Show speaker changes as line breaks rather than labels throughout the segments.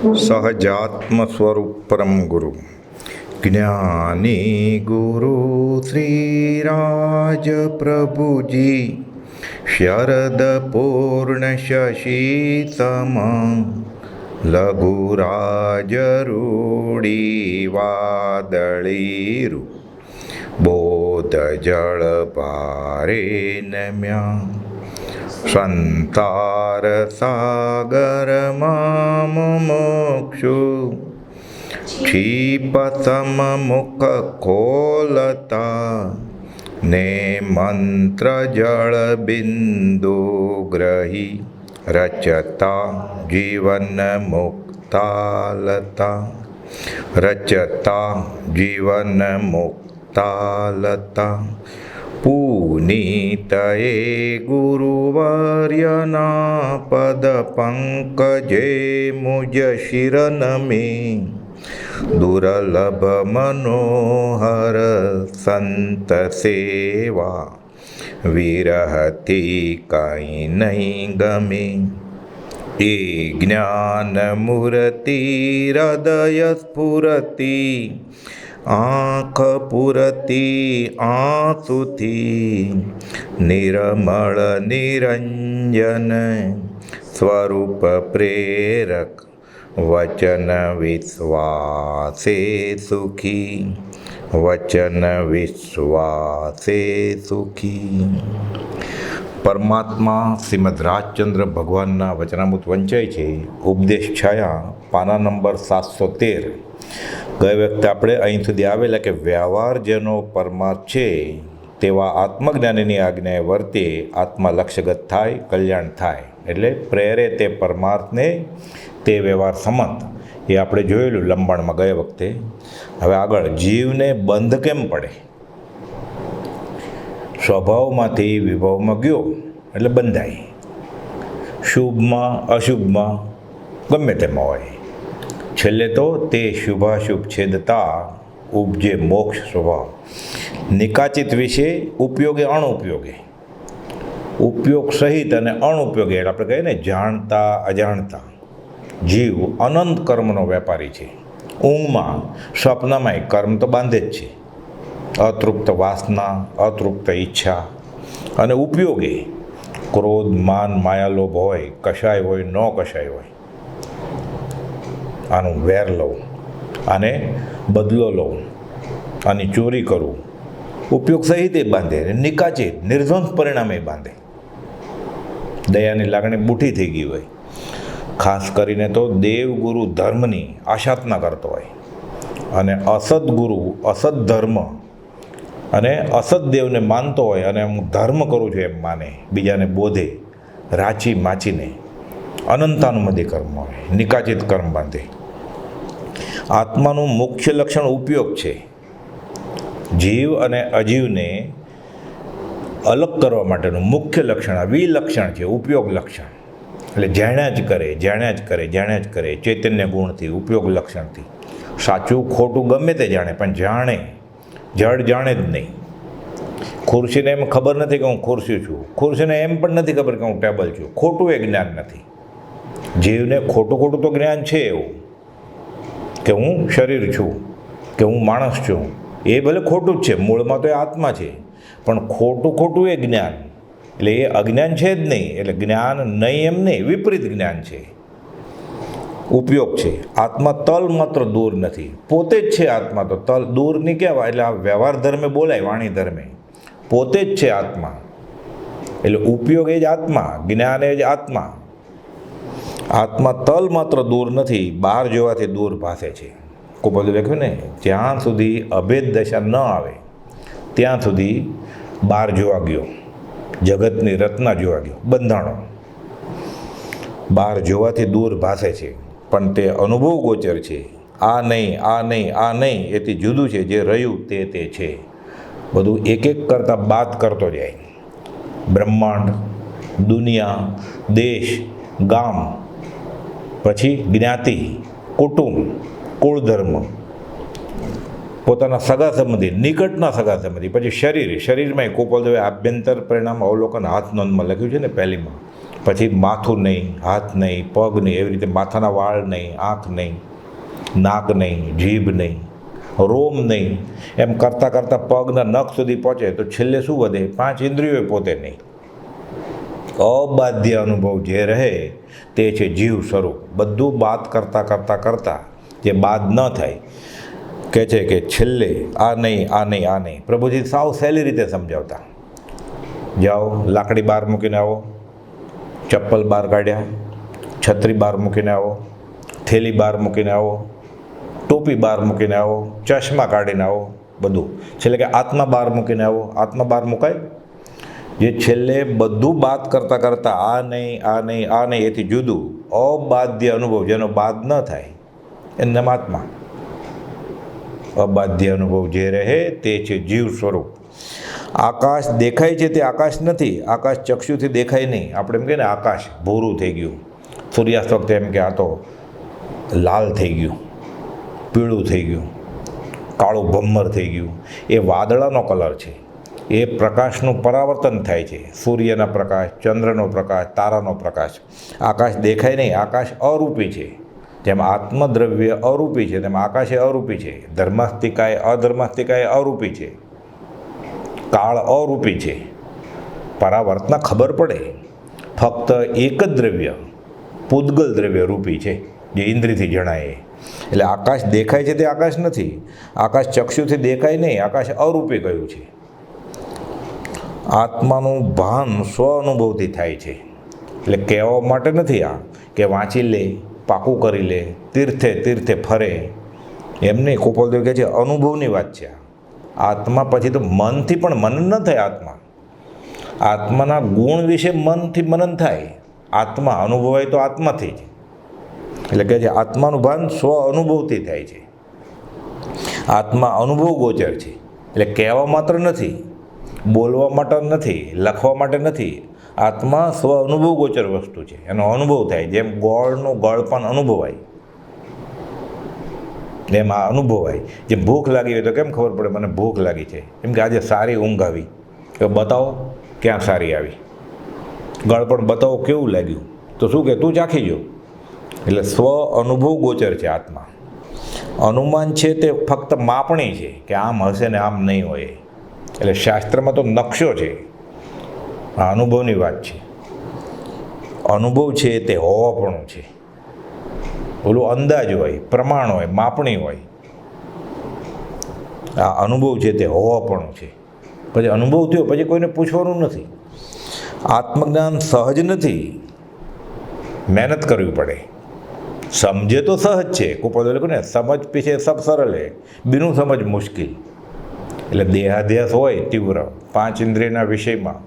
સહજાત્મ સ્વરૂપ પરમ ગુરુ જ્ઞાની ગુરુ શ્રીરાજ પ્રભુજી શરદ પૂર્ણ શશી સમ લઘુરાજ રૂડી વાદળીરુ બોધ જળ ભારે નમ્યા સંતાર સાગરમાં મોક્ષુ ક્ષીપસમ મુખ ખોલતા ને મંત્ર જળ બિંદુ ગ્રહી રચતા જીવન મુક્તાલતા રચતા જીવન મુક્તાલતા પુનીતએ ગુરુવર્યના પદ પંકજે મુજ શિરનમે દુર્લભ મનોહર સંત સેવા વિરહથી કાંઈ નહીં ગમે એ જ્ઞાન મૂર્તિ હૃદય સ્ફુરતિ આંખ પૂરતી આંસુથી નિર્મળ નિરંજન સ્વરૂપ પ્રેરક વચન વિશ્વાસે સુખી વચન વિશ્વાસે સુખી. પરમાત્મા શ્રીમદ રાજચંદ્ર ભગવાનના વચનામૃત વંચાય છે. ઉપદેશ છાયા પાના નંબર 713. ગઈ વખતે આપણે અહીં સુધી આવેલા કે વ્યવહાર જેનો પરમાર્થ છે તેવા આત્મજ્ઞાનીની આજ્ઞાએ વર્તે આત્મા લક્ષ્યગત થાય, કલ્યાણ થાય. એટલે પ્રેરે તે પરમાર્થને તે વ્યવહાર સમંત એ આપણે જોયેલું લંબાણમાં ગયા વખતે. હવે આગળ જીવને બંધ કેમ પડે? સ્વભાવમાંથી વિભાવમાં ગયો એટલે બંધાય. શુભમાં અશુભમાં ગમે તેમાં હોય, છેલ્લે તો તે શુભાશુભ છેદતા ઉપજે મોક્ષ સ્વભાવ. નિકાચિત વિશે ઉપયોગે અણુપયોગે, ઉપયોગ સહિત અને અણુપયોગે એટલે આપણે કહીએ ને જાણતા અજાણતા. જીવ અનંત કર્મનો વેપારી છે. ઊંઘમાં સ્વપ્નમાંય કર્મ તો બાંધે જ છે. અતૃપ્ત વાસના, અતૃપ્ત ઈચ્છા. અને ઉપયોગે ક્રોધ માન માયાલોભ હોય, કશાય હોય ન કશાય હોય, આનું વેર લઉં, આને બદલો લઉં, આની ચોરી કરું, ઉપયોગ સહિત એ બાંધે. નિકાચિત નિર્ધ્વંસ પરિણામે બાંધે. દયાની લાગણી બુઠી થઈ ગઈ હોય. ખાસ કરીને તો દેવગુરુ ધર્મની આશાતના કરતો હોય અને અસદગુરુ અસદ ધર્મ અને અસદ દેવને માનતો હોય અને હું ધર્મ કરું છું એમ માને, બીજાને બોધે રાચી માચીને અનંતાનુમદી કર્મ હોય, નિકાચિત કર્મ બાંધે. આત્માનું મુખ્ય લક્ષણ ઉપયોગ છે. જીવ અને અજીવને અલગ કરવા માટેનું મુખ્ય લક્ષણ વિલક્ષણ છે, ઉપયોગ લક્ષણ. એટલે જાણ્યા જ કરે, જાણ્યા જ કરે, જાણ્યા જ કરે, ચૈતન્ય ગુણથી, ઉપયોગ લક્ષણથી. સાચું ખોટું ગમે તે જાણે, પણ જાણે, જડ જાણે જ નહીં. ખુરશીને એમ ખબર નથી કે હું ખુરશી છું, ખુરશીને એમ પણ નથી ખબર કે હું ટેબલ છું. ખોટું એ જ્ઞાન નથી. જીવને ખોટું ખોટું તો જ્ઞાન છે એવું કે હું શરીર છું, કે હું માણસ છું. એ ભલે ખોટું જ છે, મૂળમાં તો એ આત્મા છે, પણ ખોટું ખોટું એ જ્ઞાન. એટલે એ અજ્ઞાન છે જ નહીં. એટલે જ્ઞાન નહીં એમ નહીં, વિપરીત જ્ઞાન છે, ઉપયોગ છે. આત્મા તલ માત્ર દૂર નથી, પોતે જ છે આત્મા. તો તલ દૂર નહીં કહેવાય. એટલે આ વ્યવહાર ધર્મે બોલાય, વાણી ધર્મે. પોતે જ છે આત્મા. એટલે ઉપયોગ એ જ આત્મા, જ્ઞાન એ જ આત્મા. આત્મા તલ માત્ર દૂર નથી, બહાર જોવાથી દૂર ભાસે છે. કોઈ બધું લખ્યું ને, જ્યાં સુધી અભેદ દશા ન આવે ત્યાં સુધી બહાર જોવા ગયો, જગતની રચના જોવા ગયો, બંધાણો. બહાર જોવાથી દૂર ભાસે છે, પણ તે અનુભવ ગોચર છે. આ નહીં, આ નહીં, આ નહીં, એથી જુદું છે. જે રહ્યું તે છે. બધું એક એક કરતાં બાદ કરતો જાય. બ્રહ્માંડ, દુનિયા, દેશ, ગામ, પછી જ્ઞાતિ, કુટુંબ, કુળધર્મ, પોતાના સગા સંબંધી, નિકટના સગા સંબંધી, પછી શરીરમાં કોપલદેવે આભ્યંતર પરિણામ અવલોકન હાથ નોંધમાં લખ્યું છે ને પહેલીમાં. પછી માથું નહીં, હાથ નહીં, પગ નહીં, એવી રીતે માથાના વાળ નહીં, આંખ નહીં, નાક નહીં, જીભ નહીં, રોમ નહીં, એમ કરતાં કરતાં પગના નખ સુધી પહોંચે તો છેલ્લે શું વધે? 5 ઇન્દ્રિયો પોતે નહીં. અબાધ્ય અનુભવ જે રહે તે છે જીવ સ્વરૂપ. બધું બાદ કરતાં જે બાદ ન થાય, કહે છે કે છેલ્લે આ નહીં, આ નહીં, આ નહીં. પ્રભુજી સાવ સહેલી રીતે સમજાવતા. જાઓ, લાકડી બહાર મૂકીને આવો, ચપ્પલ બહાર કાઢ્યા, છત્રી બહાર મૂકીને આવો, થેલી બહાર મૂકીને આવો, ટોપી બહાર મૂકીને આવો, ચશ્મા કાઢીને આવો, બધું. છેલ્લે કે આત્મા બહાર મૂકીને આવો. આત્મા બહાર મુકાય? જે છેલ્લે બધું બાદ કરતાં આ નહીં, આ નહીં, આ નહીં, એથી જુદું અબાધ્ય અનુભવ જેનો બાદ ન થાય એ નામ આત્મા. અબાધ્ય અનુભવ જે રહે તે છે જીવ સ્વરૂપ. આકાશ દેખાય છે તે આકાશ નથી. આકાશ ચક્ષુથી દેખાય નહીં. આપણે એમ કહીએ ને આકાશ ભૂરું થઈ ગયું, સૂર્યાસ્ત વખતે એમ કે આ તો લાલ થઈ ગયું, પીળું થઈ ગયું, કાળું ભમ્મર થઈ ગયું. એ વાદળાનો કલર છે. એ પ્રકાશનું પરાવર્તન થાય છે. સૂર્યના પ્રકાશ, ચંદ્રનો પ્રકાશ, તારાનો પ્રકાશ. આકાશ દેખાય નહીં. આકાશ અરૂપી છે. જેમ આત્મદ્રવ્ય અરૂપી છે તેમ આકાશ એ અરૂપી છે. ધર્માસ્તિકાએ અધર્માસ્તિકાએ અરૂપી છે. કાળ અરૂપી છે. પરાવર્તના ખબર પડે. ફક્ત એક જ દ્રવ્ય, પૂદગલ દ્રવ્ય રૂપી છે જે ઇન્દ્રિયથી જણાય. એટલે આકાશ દેખાય છે તે આકાશ નથી. આકાશ ચક્ષુથી દેખાય નહીં. આકાશ અરૂપી કયું છે. આત્માનું ભાન સ્વ અનુભવથી થાય છે. એટલે કહેવા માટે નથી આ કે વાંચી લે, પાકું કરી લે, તીર્થે ફરે, એમ નહીં. ગોપાલદેવ કહે છે અનુભવની વાત છે. આત્મા પછી તો મનથી પણ મનન ન થાય. આત્માના ગુણ વિશે મનથી મનન થાય. આત્મા અનુભવાય તો આત્માથી જ. એટલે કહે છે આત્માનું ભાન સ્વ અનુભવથી થાય છે. આત્મા અનુભવ ગોચર છે. એટલે કહેવા માત્ર નથી, બોલવા માટે નથી, લખવા માટે નથી. આત્મા સ્વ અનુભવ ગોચર વસ્તુ છે. એનો અનુભવ થાય. જેમ ગોળનું ગળપણ અનુભવાય, એમ આ અનુભવાય. જેમ ભૂખ લાગી હોય તો કેમ ખબર પડે મને ભૂખ લાગી છે? એમ કે આજે સારી ઊંઘ આવી. તો બતાવો ક્યાં સારી આવી. ગળપણ બતાવો કેવું લાગ્યું. તો શું કે તું ચાખી જો. એટલે સ્વ અનુભવ ગોચર છે આત્મા. અનુમાન છે તે ફક્ત માપણી છે કે આમ હશે ને આમ નહીં હોય. એટલે શાસ્ત્રમાં તો નકશો છે. આ અનુભવની વાત છે. અનુભવ છે તે હોવાપણું છે. ઓલું અંદાજ હોય, પ્રમાણ હોય, માપણી હોય. આ અનુભવ છે તે હોવાપણું છે. પછી અનુભવ થયો પછી કોઈને પૂછવાનું નથી. આત્મજ્ઞાન સહજ નથી, મહેનત કરવી પડે. સમજે તો સહજ છે. કુપદ લખ્યું ને સમજ પીછે સબ સરળ હે, બિનું સમજ મુશ્કેલ. એટલે દેહાધ્યાસ હોય તીવ્ર 5 ઇન્દ્રિયના વિષયમાં,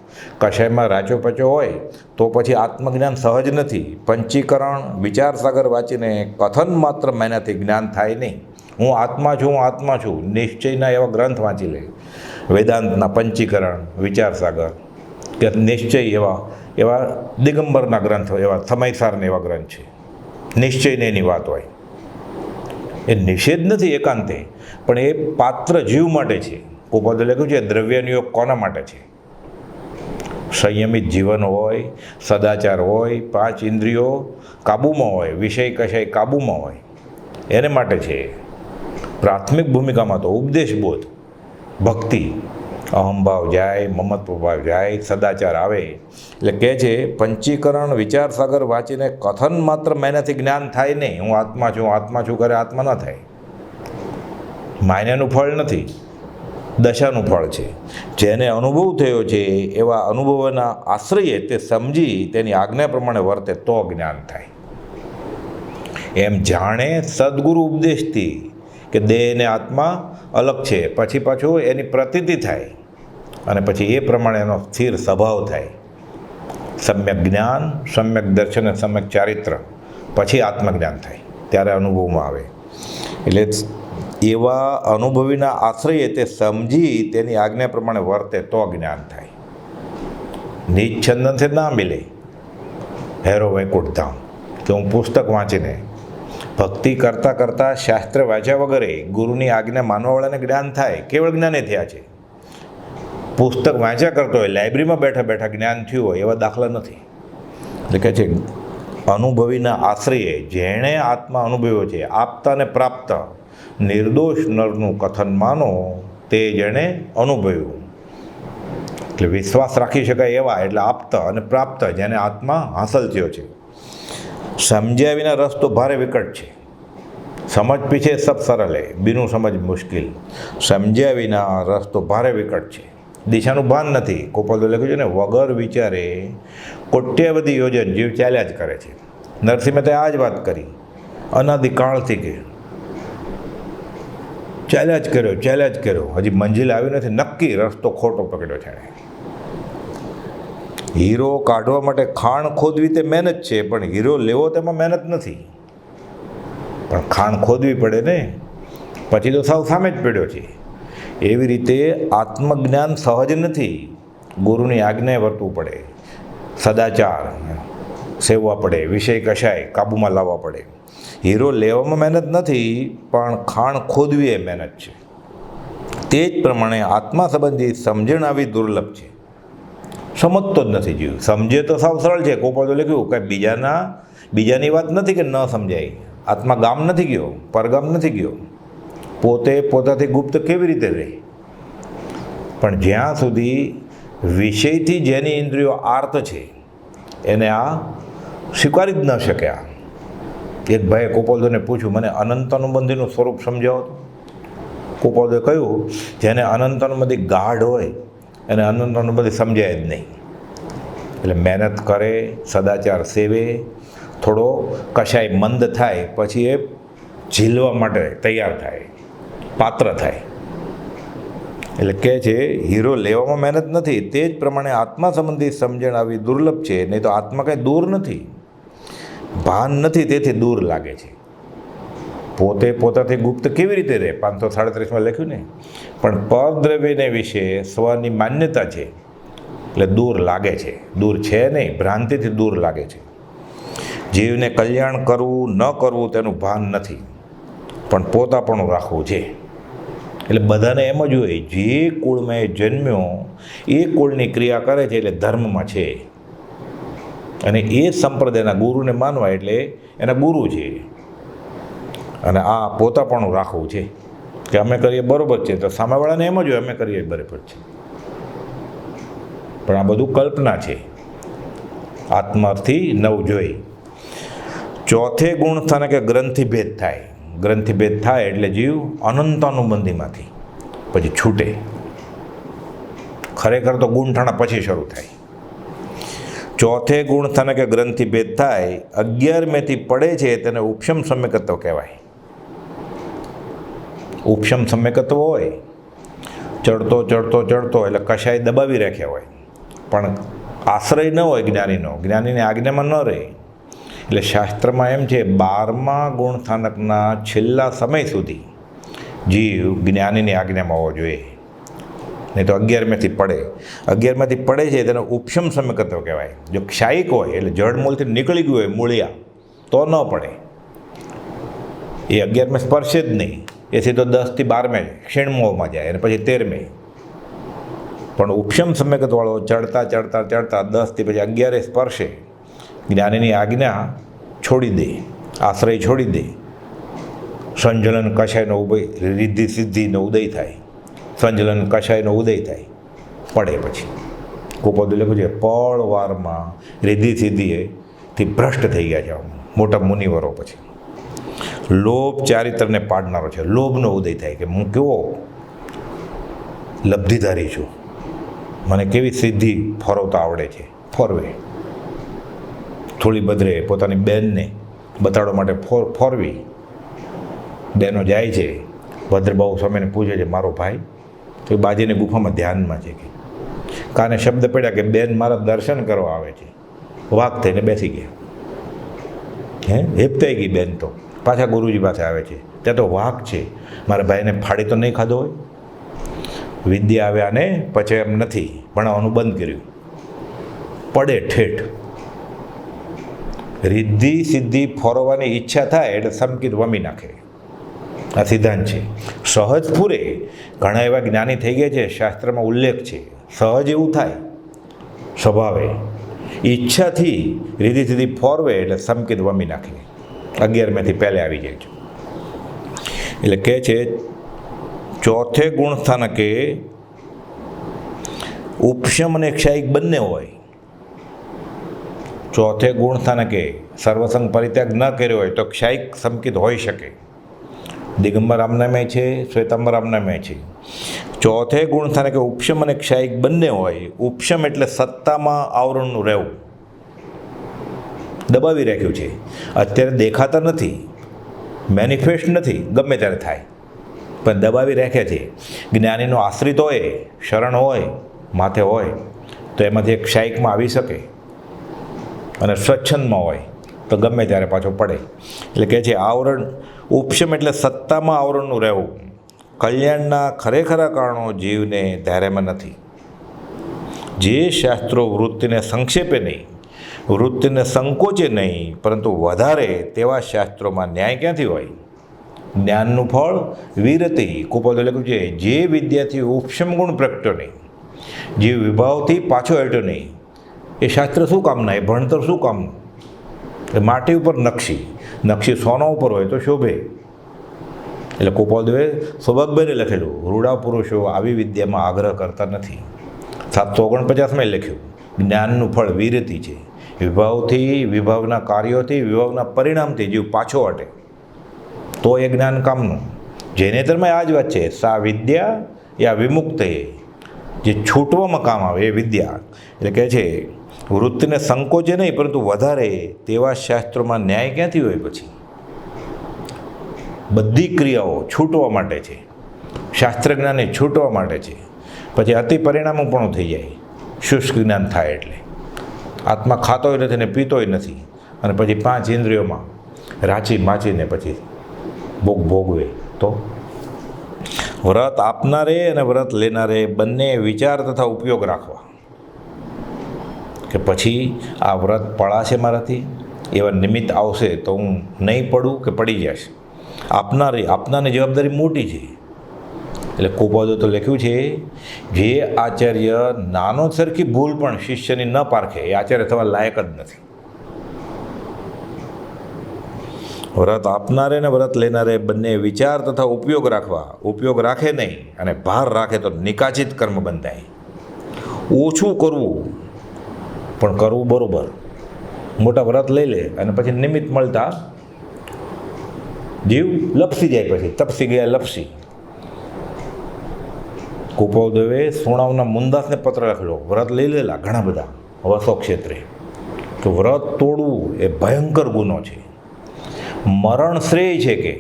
કશાયમાં રાચોપચો હોય તો પછી આત્મજ્ઞાન સહજ નથી. પંચીકરણ વિચારસાગર વાંચીને કથન માત્ર મહેનતથી જ્ઞાન થાય નહીં. હું આત્મા છું નિશ્ચયના એવા ગ્રંથ વાંચી લે. વેદાંતના પંચીકરણ, વિચારસાગર કે નિશ્ચય એવા દિગંબરના ગ્રંથો, એવા સમયસારના એવા ગ્રંથ છે. નિશ્ચયને એની વાત હોય. એ નિષેધ નથી એકાંતે, પણ એ પાત્ર જીવ માટે છે. ગોપાલે લખ્યું છે દ્રવ્યનિયોગ કોના માટે છે? સંયમિત જીવન હોય, સદાચાર હોય, 5 ઇન્દ્રિયો કાબૂમાં હોય, વિષય કશાય કાબૂમાં હોય, એને માટે છે. પ્રાથમિક ભૂમિકામાં તો ઉપદેશબોધ, ભક્તિ, અહંભાવ જાય, મમત્વ ભાવ જાય, સદાચાર આવે. એટલે કહે છે પંચીકરણ વિચારસાગર વાંચીને કથન માત્ર મહેનતથી જ્ઞાન થાય નહીં. હું આત્મા છું કરે આત્મા ન થાય. માન્યાનું ફળ નથી, દશાનું ફળ છે. જેને અનુભવ થયો છે એવા અનુભવના આશ્રયે તે સમજી તેની આજ્ઞા પ્રમાણે વર્તે તો જ્ઞાન થાય. એમ જાણે સદગુરુ ઉપદેશથી કે દેહ અને આત્મા અલગ છે, પછી પાછું એની પ્રતીતિ થાય અને પછી એ પ્રમાણે એનો સ્થિર સ્વભાવ થાય. સમ્યક જ્ઞાન, સમ્યક દર્શન અને સમ્યક ચારિત્ર, પછી આત્મજ્ઞાન થાય. ત્યારે અનુભવમાં આવે. એટલે એવા અનુભવીના આશ્રયે તે સમજી તેની આજ્ઞા પ્રમાણે વર્તે તો જ્ઞાન થાય. નિચ્છંદનથી ના મિલે હેરો વૈકુંઠ ધામ કે હું પુસ્તક વાંચીને ભક્તિ કરતાં શાસ્ત્ર વાંચ્યા વગરે ગુરુની આજ્ઞા માનવાવાળાને જ્ઞાન થાય. કેવળ જ્ઞાને થયા છે. પુસ્તક વાંચ્યા કરતો હોય, લાઇબ્રેરીમાં બેઠા જ્ઞાન થયું હોય એવા દાખલા નથી. એટલે કહે છે અનુભવીના આશ્રયે જેણે આત્મા અનુભવ્યો છે, આપતા ને પ્રાપ્ત નિર્દોષ નરનું કથન માનો તે જેણે અનુભવ્યું. એટલે વિશ્વાસ રાખી શકાય એવા એટલે આપતા અને પ્રાપ્ત જેને આત્મા હાંસલ થયો છે. સમજ્યા વિના રસ્તો ભારે વિકટ છે, સમજ પીછે સબ સરળ હે, બીનું સમજ મુશ્કેલ. સમજ્યા વિના રસ્તો ભારે વિકટ છે, દિશાનું ભાન નથી. કોપલદો લખ્યું છે ને, વગર વિચારે કોટ્યાવધી યોજન જીવ ચાલ્યા જ કરે છે. નરસિંહ મહેતાએ આ જ વાત કરી, અનાદિકાળથી કે ચાલ્યા જ કર્યો, હજી મંજિલ આવી નથી, નક્કી રસ્તો ખોટો પકડ્યો છે. હીરો કાઢવા માટે ખાણ ખોદવી તે મહેનત છે, પણ હીરો લેવો તેમાં મહેનત નથી. પણ ખાણ ખોદવી પડે ને, પછી તો સાવ સામે જ પડ્યો છે. એવી રીતે આત્મજ્ઞાન સહજ નથી, ગુરુની આજ્ઞાએ વર્તવું પડે, સદાચાર સેવવા પડે, વિષય કશાય કાબૂમાં લાવવા પડે. હીરો લેવામાં મહેનત નથી, પણ ખાણ ખોદવી એ મહેનત છે. તે જ પ્રમાણે આત્મા સંબંધી સમજણ આવી દુર્લભ છે. સમજતો જ નથી જીવ. સમજે તો સાવ સરળ છે. કોપલ તો લખ્યું કે બીજાની વાત નથી કે ન સમજાય. આત્મા ગામ નથી ગયો, પરગામ નથી ગયો, પોતે પોતાથી ગુપ્ત કેવી રીતે રહે? પણ જ્યાં સુધી વિષયથી જેની ઇન્દ્રિયો આર્ત છે એને આ સ્વીકારી જ ન શક્યા. એક ભાઈએ કોપોલદોને પૂછ્યું, મને અનંત અનુબંધીનું સ્વરૂપ સમજાવો તો. કોપોલદોએ કહ્યું, જેને અનંત અનુબંધી ગાઢ હોય એને અનંત અનુબંધી સમજાય જ નહીં. એટલે મહેનત કરે, સદાચાર સેવે, થોડો કશાય મંદ થાય પછી એ ઝીલવા માટે તૈયાર થાય, પાત્ર થાય. એટલે કહે છે હીરો લેવામાં મહેનત નથી. તે જ પ્રમાણે આત્મા સંબંધી સમજણ આવી દુર્લભ છે. નહીં તો આત્મા કાંઈ દૂર નથી, ભાન નથી, તેથી દૂર લાગે છે. પોતે પોતાથી ગુપ્ત કેવી રીતે રહે? 537માં લખ્યું ને. પણ પરદ્રવ્યને વિશે સ્વની માન્યતા છે એટલે દૂર લાગે છે. દૂર છે નહીં, ભ્રાંતિથી દૂર લાગે છે. જીવને કલ્યાણ કરવું ન કરવું તેનું ભાન નથી, પણ પોતાપણું રાખવું છે. એટલે બધાને એમ જ હોય, જે કુળમાં એ જન્મ્યો એ કુળની ક્રિયા કરે છે એટલે ધર્મમાં છે, અને એ સંપ્રદાયના ગુરુને માનવા એટલે એના ગુરુ છે. અને આ પોતાપણું રાખવું છે કે અમે કરીએ બરાબર છે, તો સામેવાળાને એમ જ હોય અમે કરીએ બરાબર છે. પણ આ બધું કલ્પના છે. આત્માથી નવ જોઈ. ચોથે ગુણ સ્થાને કે ગ્રંથિભેદ થાય. ગ્રંથિભેદ થાય એટલે જીવ અનંતાનુબંધીમાંથી પછી છૂટે. ખરેખર તો ગુણઠાણા પછી શરૂ થાય. ચોથે ગુણ સ્થાને કે ગ્રંથિભેદ થાય. 11મેથી પડે છે તેને ઉપશમ સમ્યકત્વ કહેવાય. ઉપશમ સમ્યકત્વ હોય, ચડતો એટલે કશાય દબાવી રાખ્યા હોય, પણ આશ્રય ન હોય જ્ઞાનીનો, જ્ઞાનીની આજ્ઞામાં ન રહે. એટલે શાસ્ત્રમાં એમ છે 12મા ગુણસ્થાનકના છેલ્લા સમય સુધી જીવ જ્ઞાનીની આજ્ઞામાં હોવો જોઈએ. નહીં તો 11મેથી પડે. 11મેથી પડે છે તેને ઉપશમ સમ્યકત્વ કહેવાય. જો ક્ષાયિક હોય એટલે જળમૂળથી નીકળી ગયું હોય મૂળિયા, તો ન પડે. એ 11મે સ્પર્શે જ નહીં, એ સીધો 10થી 12મે ક્ષીણમોહમાં જાય અને પછી 13મે. પણ ઉપશમ સમ્યકત્વવાળો ચડતા 10થી પછી 11 સ્પર્શે, જ્ઞાનીની આજ્ઞા છોડી દે, આશ્રય છોડી દે. સંજલન કષાયનો ઉદય, રિદ્ધિ સિદ્ધિનો ઉદય થાય. સંજલન કષાયનો ઉદય થાય, પડે પછી. કુપોદ લખ્યું છે પળવારમાં રિદ્ધિ સિદ્ધિથી ભ્રષ્ટ થઈ ગયા છે મોટા મુનિવરો. પછી લોભ ચારિત્રને પાડનારો છે. લોભનો ઉદય થાય કે હું કેવો લબ્ધિધારી છું, મને કેવી સિદ્ધિ ફરવતા આવડે છે, ફરવે. થોડી બદરે પોતાની બેનને બતાડવા માટે ફોરવી. બહેનો જાય છે, ભદ્રબાહુ સ્વામીને પૂછે છે મારો ભાઈ, તો એ બાજીની ગુફામાં ધ્યાનમાં છે કે કાને શબ્દ પડ્યા કે બેન મારા દર્શન કરવા આવે છે. વાઘ થઈને બેસી ગયા. હેપતાઈ ગઈ બેન, તો પાછા ગુરુજી પાસે આવે છે. ત્યાં તો વાઘ છે, મારા ભાઈને ફાડી તો નહીં ખાધો હોય. વિદ્યા આવ્યા ને પછી એમ નથી, ભણાવવાનું બંધ કર્યું, પડે ઠેઠ. રિદ્ધિ સિદ્ધિ ફોરવાની ઈચ્છા થાય એટલે સમકીત વમી નાખે. આ સિદ્ધાંત છે. સહજ પૂરે ઘણા એવા જ્ઞાની થઈ ગયા છે, શાસ્ત્રમાં ઉલ્લેખ છે. સહજ એવું થાય સ્વભાવે ઈચ્છાથી રીધી સીધી ફોરવે એટલે સંકેત વમી નાખે, 11મેથી પહેલે આવી જાય છે. એટલે કહે છે ચોથે ગુણ સ્થાનકે ઉપશમ અને ક્ષાયિક બંને હોય. ચોથે ગુણ સ્થાનકે સર્વસંગ પરિત્યાગ ન કર્યો હોય તો ક્ષાયિક સંકિત હોઈ શકે. દિગંબર આમનામે છે, શ્વેતાંબર આમનામે છે. ચોથે ગુણ સ્થાનકે ઉપશમ અને ક્ષાયિક બંને હોય. ઉપશમ એટલે સત્તામાં આવરણનું રહેવું, દબાવી રાખ્યું છે, અત્યારે દેખાતા નથી, મેનિફેસ્ટ નથી, ગમે ત્યારે થાય પણ દબાવી રાખે છે. જ્ઞાનીનો આશ્રિત હોય, શરણ હોય, માથે હોય તો એમાંથી એક ક્ષાયિકમાં આવી શકે, અને સ્વચ્છંદમાં હોય તો ગમે ત્યારે પાછો પડે. એટલે કહે છે આવરણ ઉપશમ એટલે સત્તામાં આવરણનું રહેવું. કલ્યાણના ખરેખરા કારણો જીવને ધાર્યામાં નથી. જે શાસ્ત્રો વૃત્તિને સંક્ષેપે નહીં, વૃત્તિને સંકોચે નહીં, પરંતુ વધારે, તેવા શાસ્ત્રોમાં ન્યાય ક્યાંથી હોય? જ્ઞાનનું ફળ વિરતિ. કુપોદે લખ્યું છે જે વિદ્યાથી ઉપશમ ગુણ પ્રગટ્યો નહીં, જે વિભાવથી પાછો હટ્યો નહીં, એ શાસ્ત્ર શું કામના, એ ભણતર શું કામનું? એ માટી ઉપર નકશી સોના ઉપર હોય તો શોભે. એટલે કુપોલદેવે સૌભાગભાઈને લખેલું, રૂડા પુરુષો આવી વિદ્યામાં આગ્રહ કરતા નથી. 749માં લખ્યું જ્ઞાનનું ફળ વિરતિ છે. વિભાવથી, વિભાવના કાર્યોથી, વિભાવના પરિણામથી જીવ પાછો હટે તો એ જ્ઞાન કામનું. જૈનેતરમાં આ જ વાત છે, સા વિદ્યા યા વિમુક્ત, જે છૂટવામાં કામ આવે એ વિદ્યા. એટલે કહે છે વૃત્તિને સંકોચે નહીં પરંતુ વધારે, તેવા શાસ્ત્રોમાં ન્યાય ક્યાંથી હોય? પછી બધી ક્રિયાઓ છૂટવા માટે છે, શાસ્ત્ર જ્ઞાન એ છૂટવા માટે છે. પછી અતિ પરિણામો પણ થઈ જાય, શુષ્ક જ્ઞાન થાય એટલે આત્મા ખાતોય નથી ને પીતોય નથી, અને પછી 5 ઇન્દ્રિયોમાં રાચી માચીને પછી ભોગવે. તો વ્રત આપનારે અને વ્રત લેનારે બંને વિચાર તથા ઉપયોગ રાખવા કે પછી આ વ્રત પડાશે મારાથી, એવા નિમિત્ત આવશે તો હું નહીં પડું કે પડી જશે. આપનારની જવાબદારી મોટી છે. એટલે કુપોદે તો લખ્યું છે જે આચાર્ય નાનો સરખી ભૂલ પણ શિષ્યની ન પારખે એ આચાર્ય થવા લાયક જ નથી. વ્રત આપનારે અને વ્રત લેનારે બંને વિચાર તથા ઉપયોગ રાખવા. ઉપયોગ રાખે નહીં અને ભાર રાખે તો નિકાચિત કર્મ બંધાય. ઓછું કરવું પણ કરવું બરોબર. મોટા વ્રત લઈ લે અને પછી નિમિત્ત મળતા જીવ લપસી જાય, પછી તપસી ગયા લપસી. કુપોદેવે સુણાવના મુંદાસને પત્ર લખેલો, વ્રત લઈ લેલા ઘણા બધા વસો ક્ષેત્રે, તો વ્રત તોડવું એ ભયંકર ગુનો છે. મરણ શ્રેય છે કે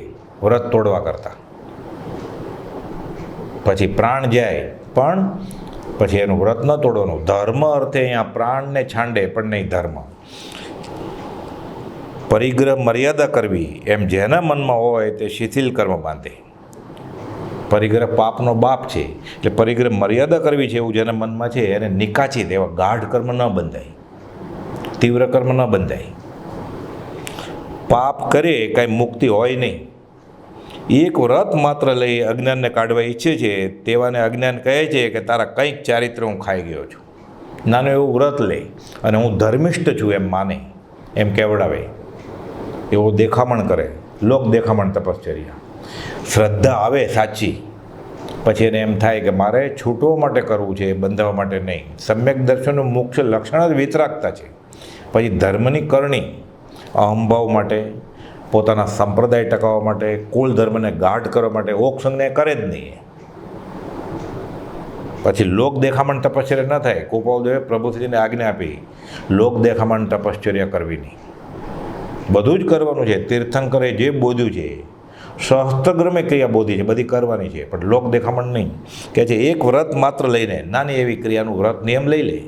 વ્રત તોડવા કરતાં. પછી પ્રાણ જાય પણ પછી એનું વ્રત ન તોડવાનું. ધર્મ અર્થે અહીંયા પ્રાણને છાંડે પણ નહીં ધર્મ. પરિગ્રહ મર્યાદા કરવી એમ જેના મનમાં હોય તે શિથિલ કર્મ બાંધે. પરિગ્રહ પાપનો બાપ છે, એટલે પરિગ્રહ મર્યાદા કરવી છે એવું જેના મનમાં છે એને નિકાચિત એવા ગાઢ કર્મ ન બંધાય, તીવ્ર કર્મ ન બંધાય. પાપ કરે કાંઈ મુક્તિ હોય નહીં. એક વ્રત માત્ર લઈ અજ્ઞાનને કાઢવા ઈચ્છે છે તેવાને અજ્ઞાન કહે છે કે તારા કંઈક ચારિત્ર હું ખાઈ ગયો છું. નાનું એવું વ્રત લે અને હું ધર્મિષ્ઠ છું એમ માને, એમ કેવડાવે, એવો દેખામણ કરે, લોક દેખામણ તપશ્ચર્યા. શ્રદ્ધા આવે સાચી, પછી એને એમ થાય કે મારે છૂટવા માટે કરવું છે, બંધાવવા માટે નહીં. સમ્યક દર્શનનું મુખ્ય લક્ષણ જ વિતરાગતા છે. પછી ધર્મની કરણી અહંભાવ માટે, પોતાના સંપ્રદાય ટકાવવા માટે, કુલ ધર્મને ગાઢ કરવા માટે ઓક્ષંગને કરે જ નહીં. પછી લોક દેખામણ તપશ્ચર્યા ન થાય. કુપોદેવે પ્રભુશ્રીને આજ્ઞા આપી લોક દેખામણ તપશ્ચર્યા કરવી નહીં, બધું જ કરવાનું છે. તીર્થંકરે જે બોધ્યું છે, સહસ્ત્રગ્રમે ક્રિયા બોધી છે, બધી કરવાની છે, પણ લોક દેખામણ નહીં. કે છે એક વ્રત માત્ર લઈને નાની એવી ક્રિયાનું વ્રત નિયમ લઈ લે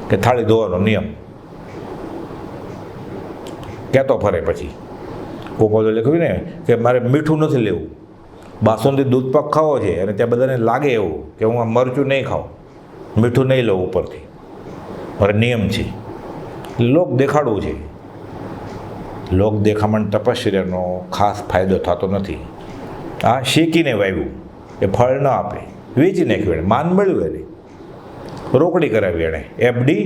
કે થાળી ધોવાનો નિયમ, કહેતો ફરે. પછી કોપોલે લખ્યું ને કે મારે મીઠું નથી લેવું, બાસુંદી દૂધપાક ખાવો છે અને ત્યાં બધાને લાગે એવું કે હું આ મરચું નહીં ખાઉં, મીઠું નહીં લઉં ઉપરથી, મારે નિયમ છે. લોક દેખાડવું છે. લોક દેખામણ તપશ્ચર્યાનો ખાસ ફાયદો થતો નથી. આ શેકીને વાવ્યું એ ફળ ન આપે, વેચી નાખ્યું, એને માન મળ્યું, એને રોકડી કરાવી, એણે એફડી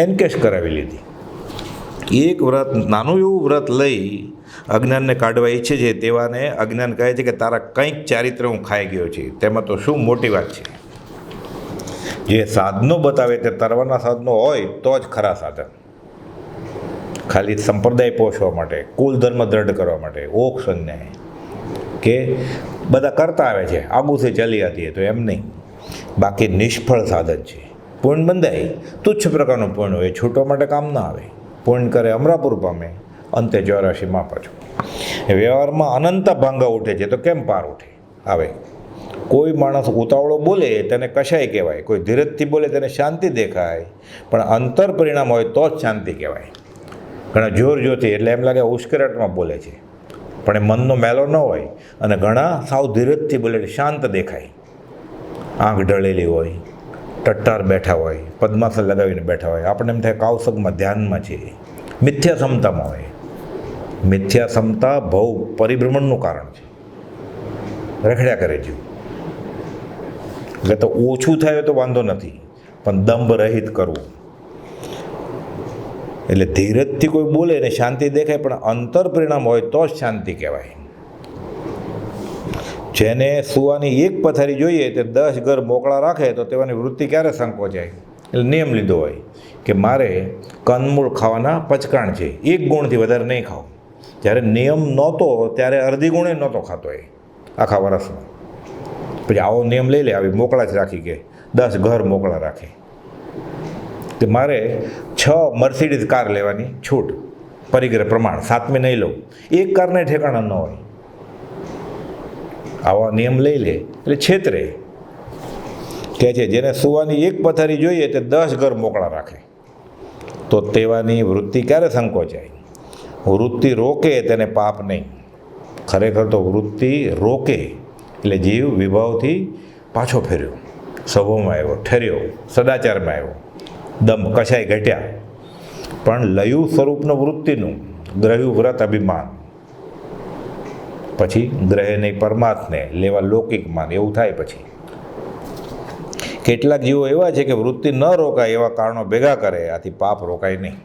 એનકેશ કરાવી લીધી. એક વ્રત, નાનું એવું વ્રત લઈ અજ્ઞાનને કાઢવા ઈચ્છે છે તેવાને અજ્ઞાન કહે છે કે તારા કંઈક ચારિત્ર હું ખાઈ ગયો છે. તેમાં તો શું મોટી વાત છે? જે સાધનો બતાવે તે તરવાના સાધનો હોય તો જ ખરા સાધન. ખાલી સંપ્રદાય પોષવા માટે, કુલ ધર્મ દ્રઢ કરવા માટે, ઓક્ષ અન્યાય કે બધા કરતા આવે છે, આગુથી ચાલી આતી તો એમ નહીં. બાકી નિષ્ફળ સાધન છે. પૂર્ણ બંધાય, તુચ્છ પ્રકારનું પૂર્ણ હોય, છૂટવા માટે કામ ના આવે. પૂર્ણ કરે અમરાપુર પામે, અંતે 84માં પાછું. વ્યવહારમાં અનંત ભાંગા ઉઠે છે તો કેમ પાર ઉઠે આવે? કોઈ માણસ ઉતાવળો બોલે તેને કશાય કહેવાય, કોઈ ધીરજથી બોલે તેને શાંતિ દેખાય, પણ અંતર પરિણામ હોય તો જ શાંતિ કહેવાય. ઘણા જોર જોરથી એટલે એમ લાગે ઉશ્કેરાટમાં બોલે છે, પણ એ મનનો મેલો ન હોય. અને ઘણા સાવ ધીરજથી બોલે એટલે શાંત દેખાય. આંખ ઢળેલી હોય, ટટ્ટાર બેઠા હોય, પદ્માસન લગાવીને બેઠા હોય, આપણને એમ થાય કાવસગમાં ધ્યાનમાં છે. મિથ્યા ક્ષમતામાં હોય. મિથ્યા ક્ષમતા ભવ પરિભ્રમણનું કારણ છે. રખડ્યા કરે જીવ. એટલે તો ઓછું થાય તો વાંધો નથી, પણ દંભ રહિત કરવું. એટલે ધીરજથી કોઈ બોલે ને શાંતિ દેખાય, પણ અંતર પરિણામ હોય તો જ શાંતિ કહેવાય. જેને સુવાની એક પથારી જોઈએ તે 10 ઘર મોકળા રાખે તો તેવાની વૃત્તિ ક્યારે સંકોચાય? એટલે નિયમ લીધો હોય કે મારે કંદમૂળ ખાવાના પચકાણ છે, 1 ગુણથી વધારે નહીં ખાવ. જ્યારે નિયમ નહોતો ત્યારે અડધી ગુણે નહોતો ખાતો એ આખા વર્ષમાં. પછી આવો નિયમ લઈ લે, આવી મોકળા જ રાખી કે 10 ઘર મોકળા રાખે કે મારે 6 મર્સિડીઝ કાર લેવાની છૂટ, પરિગ્રહ પ્રમાણ, 7મી નહીં લઉં. એક કારને ઠેકાણા ન હોય. આવા નિયમ લઈ લે એટલે છેતરે. કહે છે જેને સુવાની એક પથારી જોઈએ તે 10 ઘર મોકળા રાખે તો તેવાની વૃત્તિ ક્યારે સંકોચાય? વૃત્તિ રોકે તેને પાપ નહીં. ખરેખર તો વૃત્તિ રોકે એટલે જીવ વિભાવથી પાછો ફેર્યો, સ્વભાવમાં આવ્યો, ઠર્યો, સદાચારમાં આવ્યો, દમ કશાય ઘટ્યા. પણ લયું સ્વરૂપનું વૃત્તિનું ગ્રહ્યું વ્રત અભિમાન, પછી ગ્રહે નહીં પરમાત્મને લેવા લૌકિક માન, એવું થાય. પછી કેટલાક જીવો એવા છે કે વૃત્તિ ન રોકાય એવા કારણો ભેગા કરે, આથી પાપ રોકાય નહીં.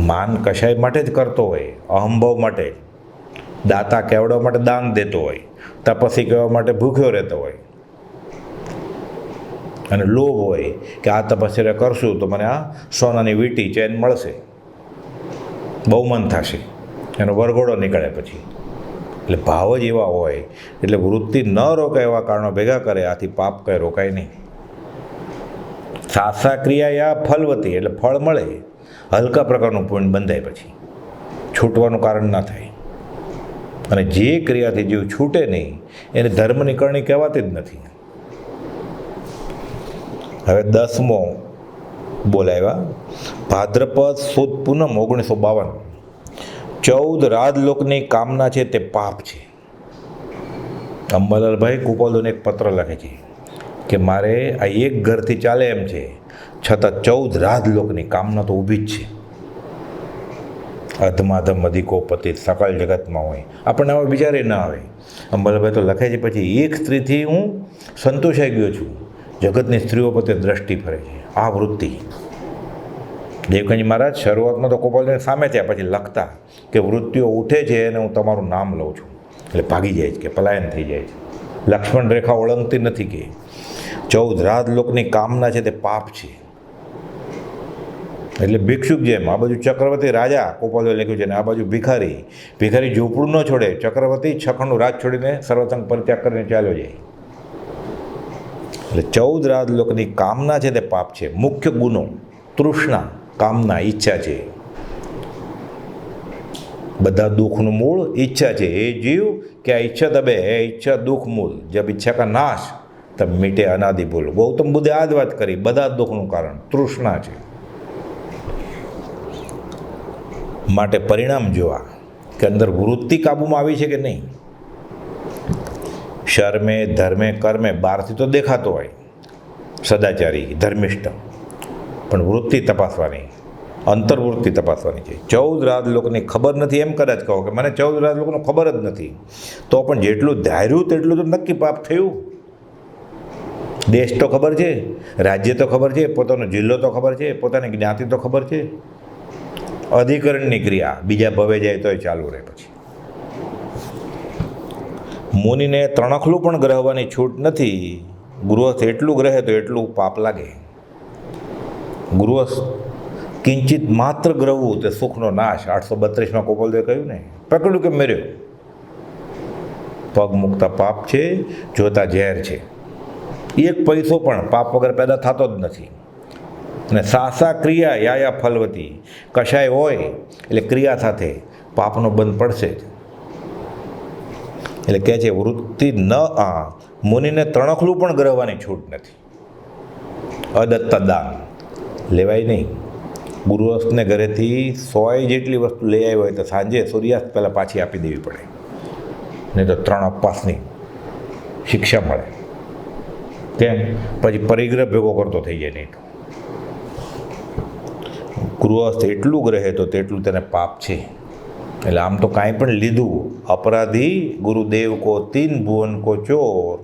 માન કશાય માટે જ કરતો હોય, અહંભાવ માટે, દાતા કહેવડવા માટે દાન દેતો હોય, તપસ્વી કહેવા માટે ભૂખ્યો રહેતો હોય, અને લોભ હોય કે આ તપસ્યા કરશું તો મને આ સોનાની વીંટી ચેન મળશે, બહુ મન થશે, એનો વરઘોડો નીકળે પછી. એટલે ભાવ જ એવા હોય એટલે વૃત્તિ ન રોકાય એવા કારણો ભેગા કરે, આથી પાપ કંઈ રોકાય નહીં. સાસા ક્રિયા યા ફલવતી એટલે ફળ મળે, હલકા પ્રકારનું પુણ્ય બંધાય, પછી છૂટવાનું કારણ ના થાય. અને જે ક્રિયાથી જીવ છૂટે નહીં એને ધર્મની કરણી કહેવાતી જ નથી. હવે 10મો બોલાવ્યા. ભાદ્રપદ સુદ પૂનમ 1952. 14 રાજલોકની કામના છે તે પાપ છે. અંબાલાલભાઈ કુપોલને એક પત્ર લખે છે કે મારે આ એક ઘરથી ચાલે એમ છે, છતાં 14 રાજલોકની કામના તો ઊભી જ છે. અધમાધમ અધિકોપતિ સકળ જગતમાં હોય, આપણને આવા વિચારે ના આવે. અંબાલાલભાઈ તો લખે છે પછી એક સ્ત્રીથી હું સંતોષાઈ ગયો છું, જગતની સ્ત્રીઓ પ્રત્યે દ્રષ્ટિ ફરે છે. આ વૃત્તિ દેવકાજી મહારાજ શરૂઆતમાં તો ગોપાલને સામે થયા, પછી લખતા કે વૃત્તિઓ ઉઠે છે અને હું તમારું નામ લઉં છું એટલે ભાગી જાય છે, કે પલાયન થઈ જાય છે. લક્ષ્મણ રેખા ઓળંગતી નથી કે 14 રાજલોકની કામના છે તે પાપ છે. એટલે ભિક્ષુક જેમ આ બાજુ ચક્રવર્તી રાજા ગોપાલે લખ્યું છે ને આ બાજુ ભિખારી. ભિખારી ઝૂંપડું ન છોડે, ચક્રવર્તી છખણનું રાજ છોડીને સર્વસંગ પરિત્યાગ કરીને ચાલ્યો જાય. એટલે 14 રાજલોકની કામના છે તે પાપ છે. મુખ્ય ગુનો તૃષ્ણા, કામના, ઈચ્છા છે. બધા દુઃખનું મૂળ ઈચ્છા છે. એ જીવ કે આ ઈચ્છા દબે એ ઈચ્છા દુઃખ મૂળ, જબ ઈચ્છા કા નાશ તબ મીટે અનાદિ ભૂલ. ગૌતમ બુદ્ધે આ જ વાત કરી. બધા દુઃખનું કારણ તૃષ્ણા છે. માટે પરિણામ જોવા કે અંદર વૃત્તિ કાબૂમાં આવી છે કે નહીં. શર્મે, ધર્મે, કર્મે બહારથી તો દેખાતો હોય સદાચારી, ધર્મિષ્ઠ, પણ વૃત્તિ તપાસવાની, અંતર્વૃત્તિ તપાસવાની છે. 14 રાજલોકની ખબર નથી એમ કદાચ કહો કે મને 14 રાજલોકનું ખબર જ નથી, તો પણ જેટલું ધાર્યું તેટલું તો નક્કી પાપ થયું. દેશ તો ખબર છે, રાજ્ય તો ખબર છે, પોતાનો જિલ્લો તો ખબર છે, પોતાની જ્ઞાતિ તો ખબર છે. અધિકરણની ક્રિયા બીજા ભવે જાય તોય ચાલુ રહે. પછી મુનિને ત્રણખલું પણ ગ્રહવાની છૂટ નથી. ગૃહસ્થ એટલું ગ્રહે તો એટલું પાપ લાગે. ગૃહસ્થ કિંચિત માત્ર ગ્રહવું તે સુખનો નાશ. 832માં ગોપાલદેવે કહ્યું ને, પકડ્યું કે મેર્યો. પગ મૂકતા પાપ છે, જોતા ઝેર છે. એક પૈસો પણ પાપ વગર પેદા થતો જ નથી. અને સાસા ક્રિયા યા ફલવતી. કશાય હોય એટલે ક્રિયા સાથે પાપનો બંધ પડશે જ. એટલે કહે છે વૃત્તિ ન મુનિને ત્રણખલું પણ ગ્રહવાની છૂટ નથી. અદત્ત દાન લેવાય નહીં. ગૃહસ્થને ઘરેથી 100 જેટલી વસ્તુ લઈ આવી હોય તો સાંજે સૂર્યાસ્ત પહેલાં પાછી આપી દેવી પડે, નહીં તો 3 અપવાસની શિક્ષા મળે. કેમ? પછી પરિગ્રહ ભેગો કરતો થઈ જાય. નહીં તો ગૃહસ્થ એટલું ગ્રહે તો તેટલું તેને પાપ છે. એટલે આમ તો કાંઈ પણ લીધું અપરાધી ગુરુદેવ કો 3 ભુવન કો ચોર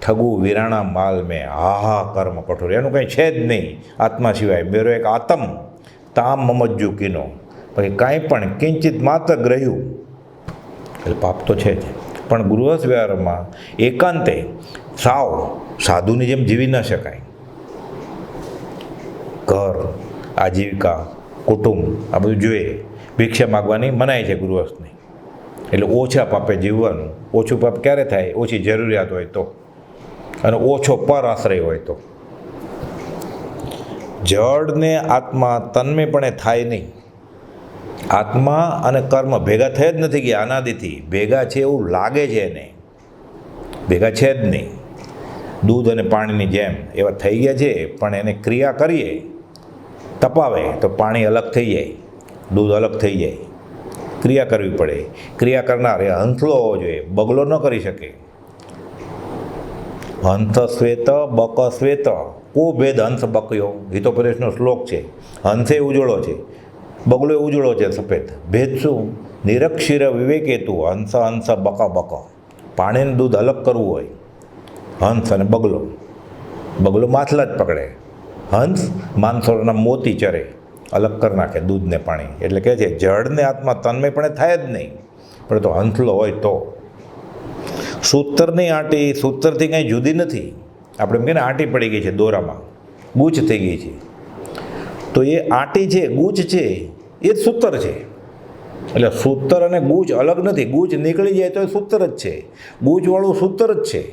ઠગુ વિરાણા માલ મેં હાહા કર્મ કઠોર. એનું કંઈ છે જ નહીં આત્મા સિવાય. મેરો એક આતમ તામ મમજ્જુ કીનો. પછી કાંઈ પણ કિંચિત માત્ર ગ્રહ્યું એટલે પાપ તો છે જ. પણ ગૃહસ્થ વ્યવહારમાં એકાંતે સાવ સાધુની જેમ જીવી ન શકાય. ઘર, આજીવિકા, કુટુંબ આ બધું જોઈએ. ભિક્ષા માગવાની મનાય છે ગૃહસ્થની. એટલે ઓછા પાપે જીવવાનું. ઓછું પાપ ક્યારે થાય? ઓછી જરૂરિયાત હોય તો, અને ઓછો પર આશ્રય હોય તો. જડને આત્મા તન્મયપણે થાય નહીં. આત્મા અને કર્મ ભેગા થઈ જ નથી ગયા અનાદિથી. ભેગા છે એવું લાગે છે એને, ભેગા છે જ નહીં. દૂધ અને પાણીની જેમ એવા થઈ ગયા છે, પણ એને ક્રિયા કરીએ તપાવે તો પાણી અલગ થઈ જાય, દૂધ અલગ થઈ જાય. ક્રિયા કરવી પડે. ક્રિયા કરનાર એ હંસલો હોવો જોઈએ, બગલો ન કરી શકે. હંસ શ્વેત બક શ્વેત કો ભેદ હંસ બકયો. હિતોપદેશનો શ્લોક છે. હંસે ઉજળો છે, બગલો ઉજળો છે સફેદ. ભેદ શું? નિરક્ષીર વિવેકેતુ હંસ હંસ બક બક. પાણીનું દૂધ અલગ કરવું હોય, હંસ અને બગલો. બગલો માછલા જ પકડે, હંસ માનસરોના મોતી ચરે, અલગ કરી નાખે દૂધ ને પાણી. એટલે કહે છે જળને આત્મા તન્મયપણે થાય જ નહીં, પણ તો હંસલો હોય તો. સૂતરની આંટી સૂતરથી કંઈ જુદી નથી. આપણે એમ કહીએ ને આંટી પડી ગઈ છે દોરામાં, ગૂંચ થઈ ગઈ છે, તો એ આંટી છે, ગૂંચ છે, એ જ સૂતર છે. એટલે સૂતર અને ગૂંચ અલગ નથી. ગૂંચ નીકળી જાય તો એ સૂતર જ છે, ગૂંચવાળું સૂતર જ છે.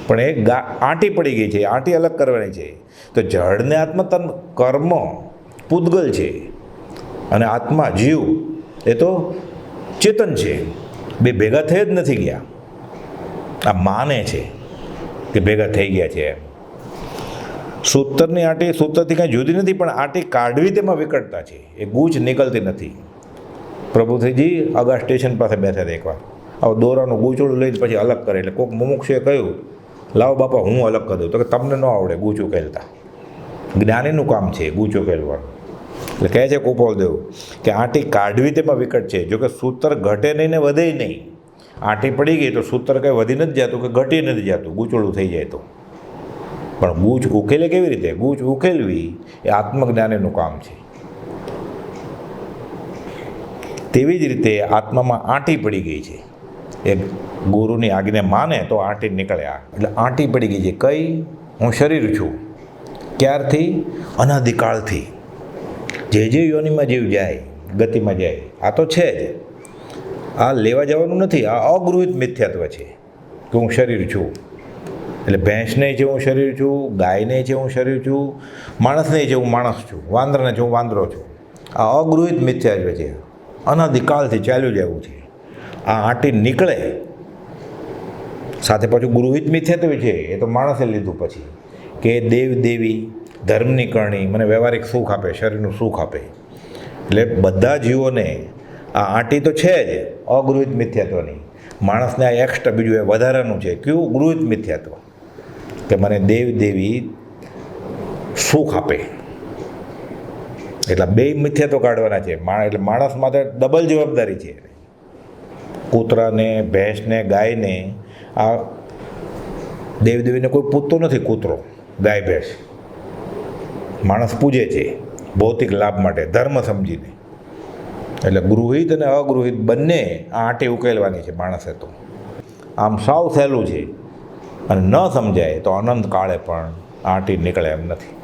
પણ એ આંટી પડી ગઈ છે, આંટી અલગ કરવાની છે. તો જળને આત્મા તન કર્મ પૂદગલ છે, અને આત્મા જીવ એ તો ચેતન છે. બે ભેગા થઈ જ નથી ગયા. આ માને છે કે ભેગા થઈ ગયા છે એમ. સૂતરની આંટી સૂતરથી કાંઈ જુદી નથી, પણ આંટી કાઢવી તેમાં વિકટતા છે. એ ગૂંચ નીકળતી નથી. પ્રભુશ્રીજી આગા સ્ટેશન પાસે બેઠા હતા એકવાર. આવું દોરાનું ગૂંચોળું લઈને પછી અલગ કરે. એટલે કોઈક મુમુક્ષુએ કહ્યું, લાવો બાપા હું અલગ કરી દઉં. તો કે તમને ન આવડે ગૂંચ ઉકેલતા. જ્ઞાનીનું કામ છે ગૂંચ ઉકેલવાનું. એટલે કહે છે ગોપાલદેવ કે આંટી કાઢવી તેમાં વિકટ છે. જો કે સૂતર ઘટે નહીં ને વધે નહીં. આંટી પડી ગઈ તો સૂતર કંઈ વધી નથી જતું કે ઘટી નથી જતું, ગૂંચોળું થઈ જાય તો. પણ ગૂંચ ઉકેલે કેવી રીતે? ગૂંચ ઉકેલવી એ આત્મજ્ઞાનીનું કામ છે. તેવી જ રીતે આત્મામાં આંટી પડી ગઈ છે. એ ગુરુની આજ્ઞા માને તો આંટી નીકળ્યા. એટલે આંટી પડી ગઈ છે. કઈ? હું શરીર છું. ક્યારથી? અનાદિકાળથી. જે યોનિમાં જીવ જાય, ગતિમાં જાય, આ તો છે જ. આ લેવા જવાનું નથી. આ અગૃહિત મિથ્યાત્વ છે કે હું શરીર છું. એટલે ભેંસને છે હું શરીર છું, ગાયને છે હું શરીર છું, માણસને છે હું માણસ છું, વાંદરાને છે હું વાંદરો છું. આ અગૃહિત મિથ્યાત્વ છે. અનાદિકાળથી ચાલ્યું જવું છે. આ આંટી નીકળે સાથે પાછું ગૃહિત મિથ્યાત્વ છે. એ તો માણસે લીધું પછી કે દેવ દેવી ધર્મની કરણી મને વ્યવહારિક સુખ આપે, શરીરનું સુખ આપે. એટલે બધા જીવોને આ આંટી તો છે જ અગૃહિત મિથ્યાત્વની. માણસને આ એક્સ્ટ્રા બીજું એ વધારાનું છે. કયું? ગૃહિત મિથ્યાત્વ કે મને દેવ દેવી સુખ આપે. એટલે બે મિથ્યાત્વ કાઢવાના છે. એટલે માણસ માટે ડબલ જવાબદારી છે. કૂતરાને, ભેંસને, ગાયને આ દેવી દેવીને કોઈ પૂજતો નથી. કૂતરો, ગાય, ભેંસ માણસ પૂજે છે ભૌતિક લાભ માટે, ધર્મ સમજીને. એટલે ગૃહિત અને અગૃહિત બંને આ આંટી ઉકેલવાની છે માણસે. તો આમ સાવ સહેલું છે, અને ન સમજાય તો અનંત કાળે પણ આંટી નીકળે એમ નથી.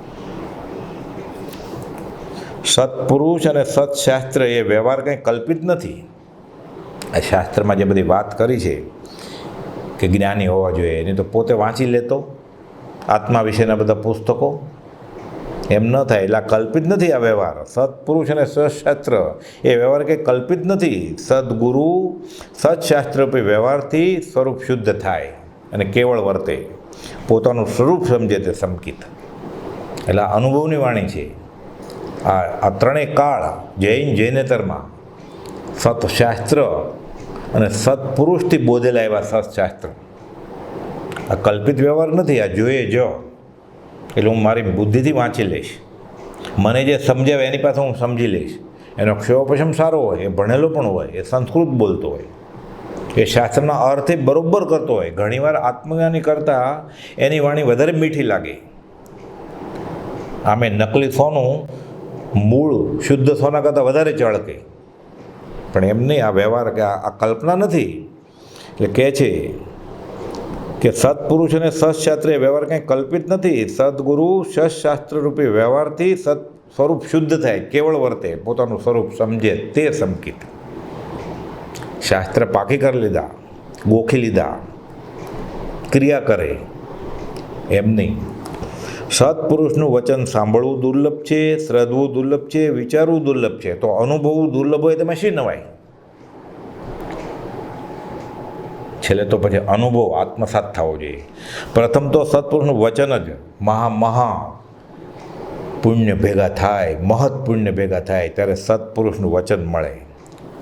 સત્પુરુષ અને સત્શાસ્ત્ર એ વ્યવહાર કંઈ કલ્પિત નથી. આ શાસ્ત્રમાં જે બધી વાત કરી છે કે જ્ઞાની હોવા જોઈએ, એની તો પોતે વાંચી લેતો આત્મા વિશેના બધા પુસ્તકો. એમ ન થાય. એટલે કલ્પિત નથી આ વ્યવહાર. સત્પુરુષ અને સત્શાસ્ત્ર એ વ્યવહાર કંઈ કલ્પિત નથી. સદગુરુ સત્શાસ્ત્રરૂપી વ્યવહારથી સ્વરૂપ શુદ્ધ થાય અને કેવળ વર્તે, પોતાનું સ્વરૂપ સમજે તે સંકિત. એટલે આ અનુભવની વાણી છે. આ ત્રણેય કાળ જૈનેતરમાં સત્શાસ્ત્ર અને સત્પુરુષથી બોધેલા એવા સત્શાસ્ત્ર. આ કલ્પિત વ્યવહાર નથી. આ જોઈએ જો એટલે હું મારી બુદ્ધિથી વાંચી લઈશ, મને જે સમજાવે એની પાસે હું સમજી લઈશ. એનો ક્ષયોપશમ સારો હોય, એ ભણેલો પણ હોય, એ સંસ્કૃત બોલતો હોય, એ શાસ્ત્રના અર્થે બરોબર કરતો હોય. ઘણીવાર આત્મજ્ઞાની કરતાં એની વાણી વધારે મીઠી લાગે. આમે નકલી સોનું મૂળ શુદ્ધ સોના કરતાં વધારે ચળકે. પણ એમ નહીં. આ વ્યવહાર કે આ કલ્પના નથી. એટલે કહે છે કે સત્પુરુષ અને સત્શાસ્ત્ર એ વ્યવહાર કંઈ કલ્પિત નથી. સદગુરુ સત્શાસ્ત્ર રૂપી વ્યવહારથી સત સ્વરૂપ શુદ્ધ થાય, કેવળ વર્તે, પોતાનું સ્વરૂપ સમજે તે સંકિત. શાસ્ત્ર પાકી કરી લીધા, ગોખી લીધા, ક્રિયા કરે એમ નહીં. સત્પુરુષનું વચન સાંભળવું દુર્લભ છે, શ્રદ્ધવું દુર્લભ છે, વિચારવું દુર્લભ છે. તો અનુભવવું દુર્લભ હોય તેમાં શી નવાય? છેલ્લે તો પછી અનુભવ આત્મસાત થવો જોઈએ. પ્રથમ તો સત્પુરુષનું વચન જ મહા પુણ્ય ભેગા થાય, મહৎ પુણ્ય ભેગા થાય ત્યારે સત્પુરુષનું વચન મળે.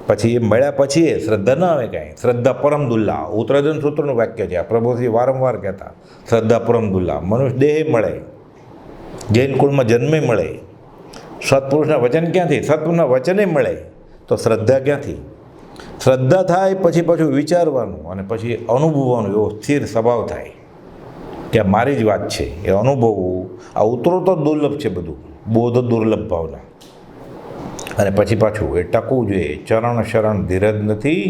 પછી એ મળ્યા પછી એ શ્રદ્ધા ન આવે કાંઈ. શ્રદ્ધા પરમ દુલ્લા, ઉત્તરાર્જુન સૂત્રનું વાક્ય છે. આ પ્રભુશ્રી વારંવાર કહેતા, શ્રદ્ધા પરમ દુલ્લા. મનુષ્ય દેહે મળે, જૈન કુળમાં જન્મે મળે. સત્પુરુષના વચન ક્યાંથી? સત્પુરુષના વચને મળે તો શ્રદ્ધા ક્યાંથી? શ્રદ્ધા થાય પછી પાછું વિચારવાનું અને પછી અનુભવવાનું, એવો સ્થિર સ્વભાવ થાય કે આ મારી જ વાત છે એ અનુભવવું. આ ઉતરો તો દુર્લભ છે બધું, બોધ દુર્લભ ભાવના. અને પછી પાછું એ ટકવું જોઈએ. ચરણ શરણ ધીરજ નથી,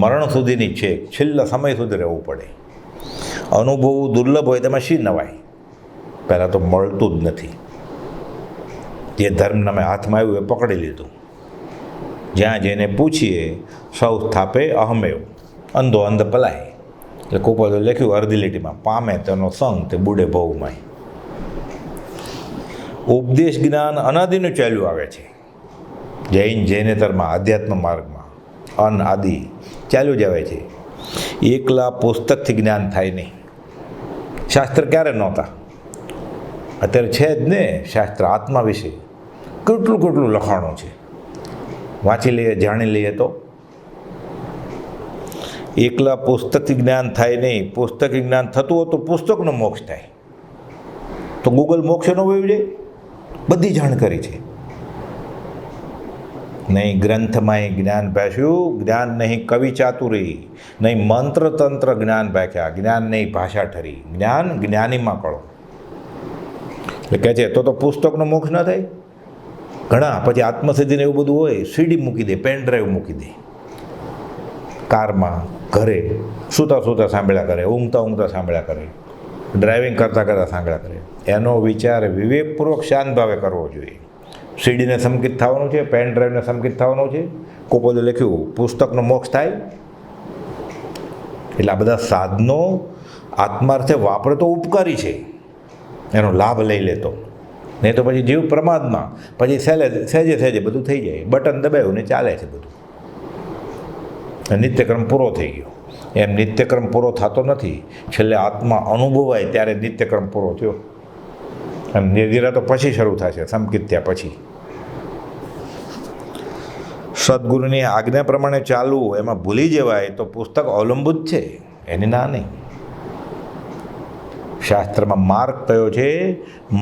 મરણ સુધીની છે, છેલ્લા સમય સુધી રહેવું પડે. અનુભવવું દુર્લભ હોય તેમાં શી નવાય? પહેલાં તો મળતું જ નથી. જે ધર્મ નામે હાથમાં આવ્યું એ પકડી લીધું. જ્યાં જઈને પૂછીએ સૌ સ્થાપે અહમેવ, અંધો અંધ પલાય. એટલે કુપોદે લખ્યું અડધી લીટીમાં, પામે તેનો સંગ તે બુડે ભવમાંય. ઉપદેશ જ્ઞાન અનાદિનું ચાલ્યું આવે છે. જૈનેતરમાં આધ્યાત્મ માર્ગમાં અનાદિ ચાલ્યું જ આવે છે. એકલા પુસ્તકથી જ્ઞાન થાય નહીં. શાસ્ત્ર ક્યારે નહોતા? અત્યારે છે જ ને શાસ્ત્ર. આત્મા વિશે કેટલું લખાણો છે, વાંચી લઈએ, જાણી લઈએ. તો એકલા પુસ્તકથી જ્ઞાન થાય નહીં. પુસ્તકી જ્ઞાન થતું હોય તો પુસ્તકનો મોક્ષ થાય. તો ગૂગલ મોક્ષ ન વયું જાય? બધી જાણકારી છે. નહીં ગ્રંથમાં જ્ઞાન ભાષ્યું, જ્ઞાન નહીં કવિ ચાતુરી, નહીં મંત્ર તંત્ર જ્ઞાન ભાખ્યા, જ્ઞાન નહીં ભાષા ઠરી, જ્ઞાન જ્ઞાનીમાં કળો. એટલે કહે છે તો પુસ્તકનો મોક્ષ ન થાય. ઘણા પછી આત્મસિદ્ધિને એવું બધું હોય, સીડી મૂકી દે, પેન ડ્રાઈવ મૂકી દે, કારમાં, ઘરે સૂતા સાંભળ્યા કરે, ઊંઘતા સાંભળ્યા કરે, ડ્રાઇવિંગ કરતાં સાંભળ્યા કરે. એનો વિચાર વિવેકપૂર્વક શાંત ભાવે કરવો જોઈએ. સીડીને સંકિત થવાનું છે, પેન ડ્રાઈવને સંકિત થવાનું છે. કોપોદે લખ્યું પુસ્તકનો મોક્ષ થાય. એટલે આ બધા સાધનો આત્માર્થે વાપરે તો ઉપકારી છે, એનો લાભ લઈ લેતો. નહીં તો પછી જીવ પ્રમાદમાં, પછી સહેજે બધું થઈ જાય. બટન દબાવ્યું ને ચાલે છે બધું. નિત્યક્રમ પૂરો થઈ ગયો. એમ નિત્યક્રમ પૂરો થતો નથી. છેલ્લે આત્મા અનુભવાય ત્યારે નિત્યક્રમ પૂરો થયો. અને નિર્જરા તો પછી શરૂ થશે, સંકિત થયા પછી. સદગુરુની આજ્ઞા પ્રમાણે ચાલવું, એમાં ભૂલી જવાય તો પુસ્તક અવલંબિત છે, એની ના નહીં. શાસ્ત્રમાં માર્ગ કયો છે?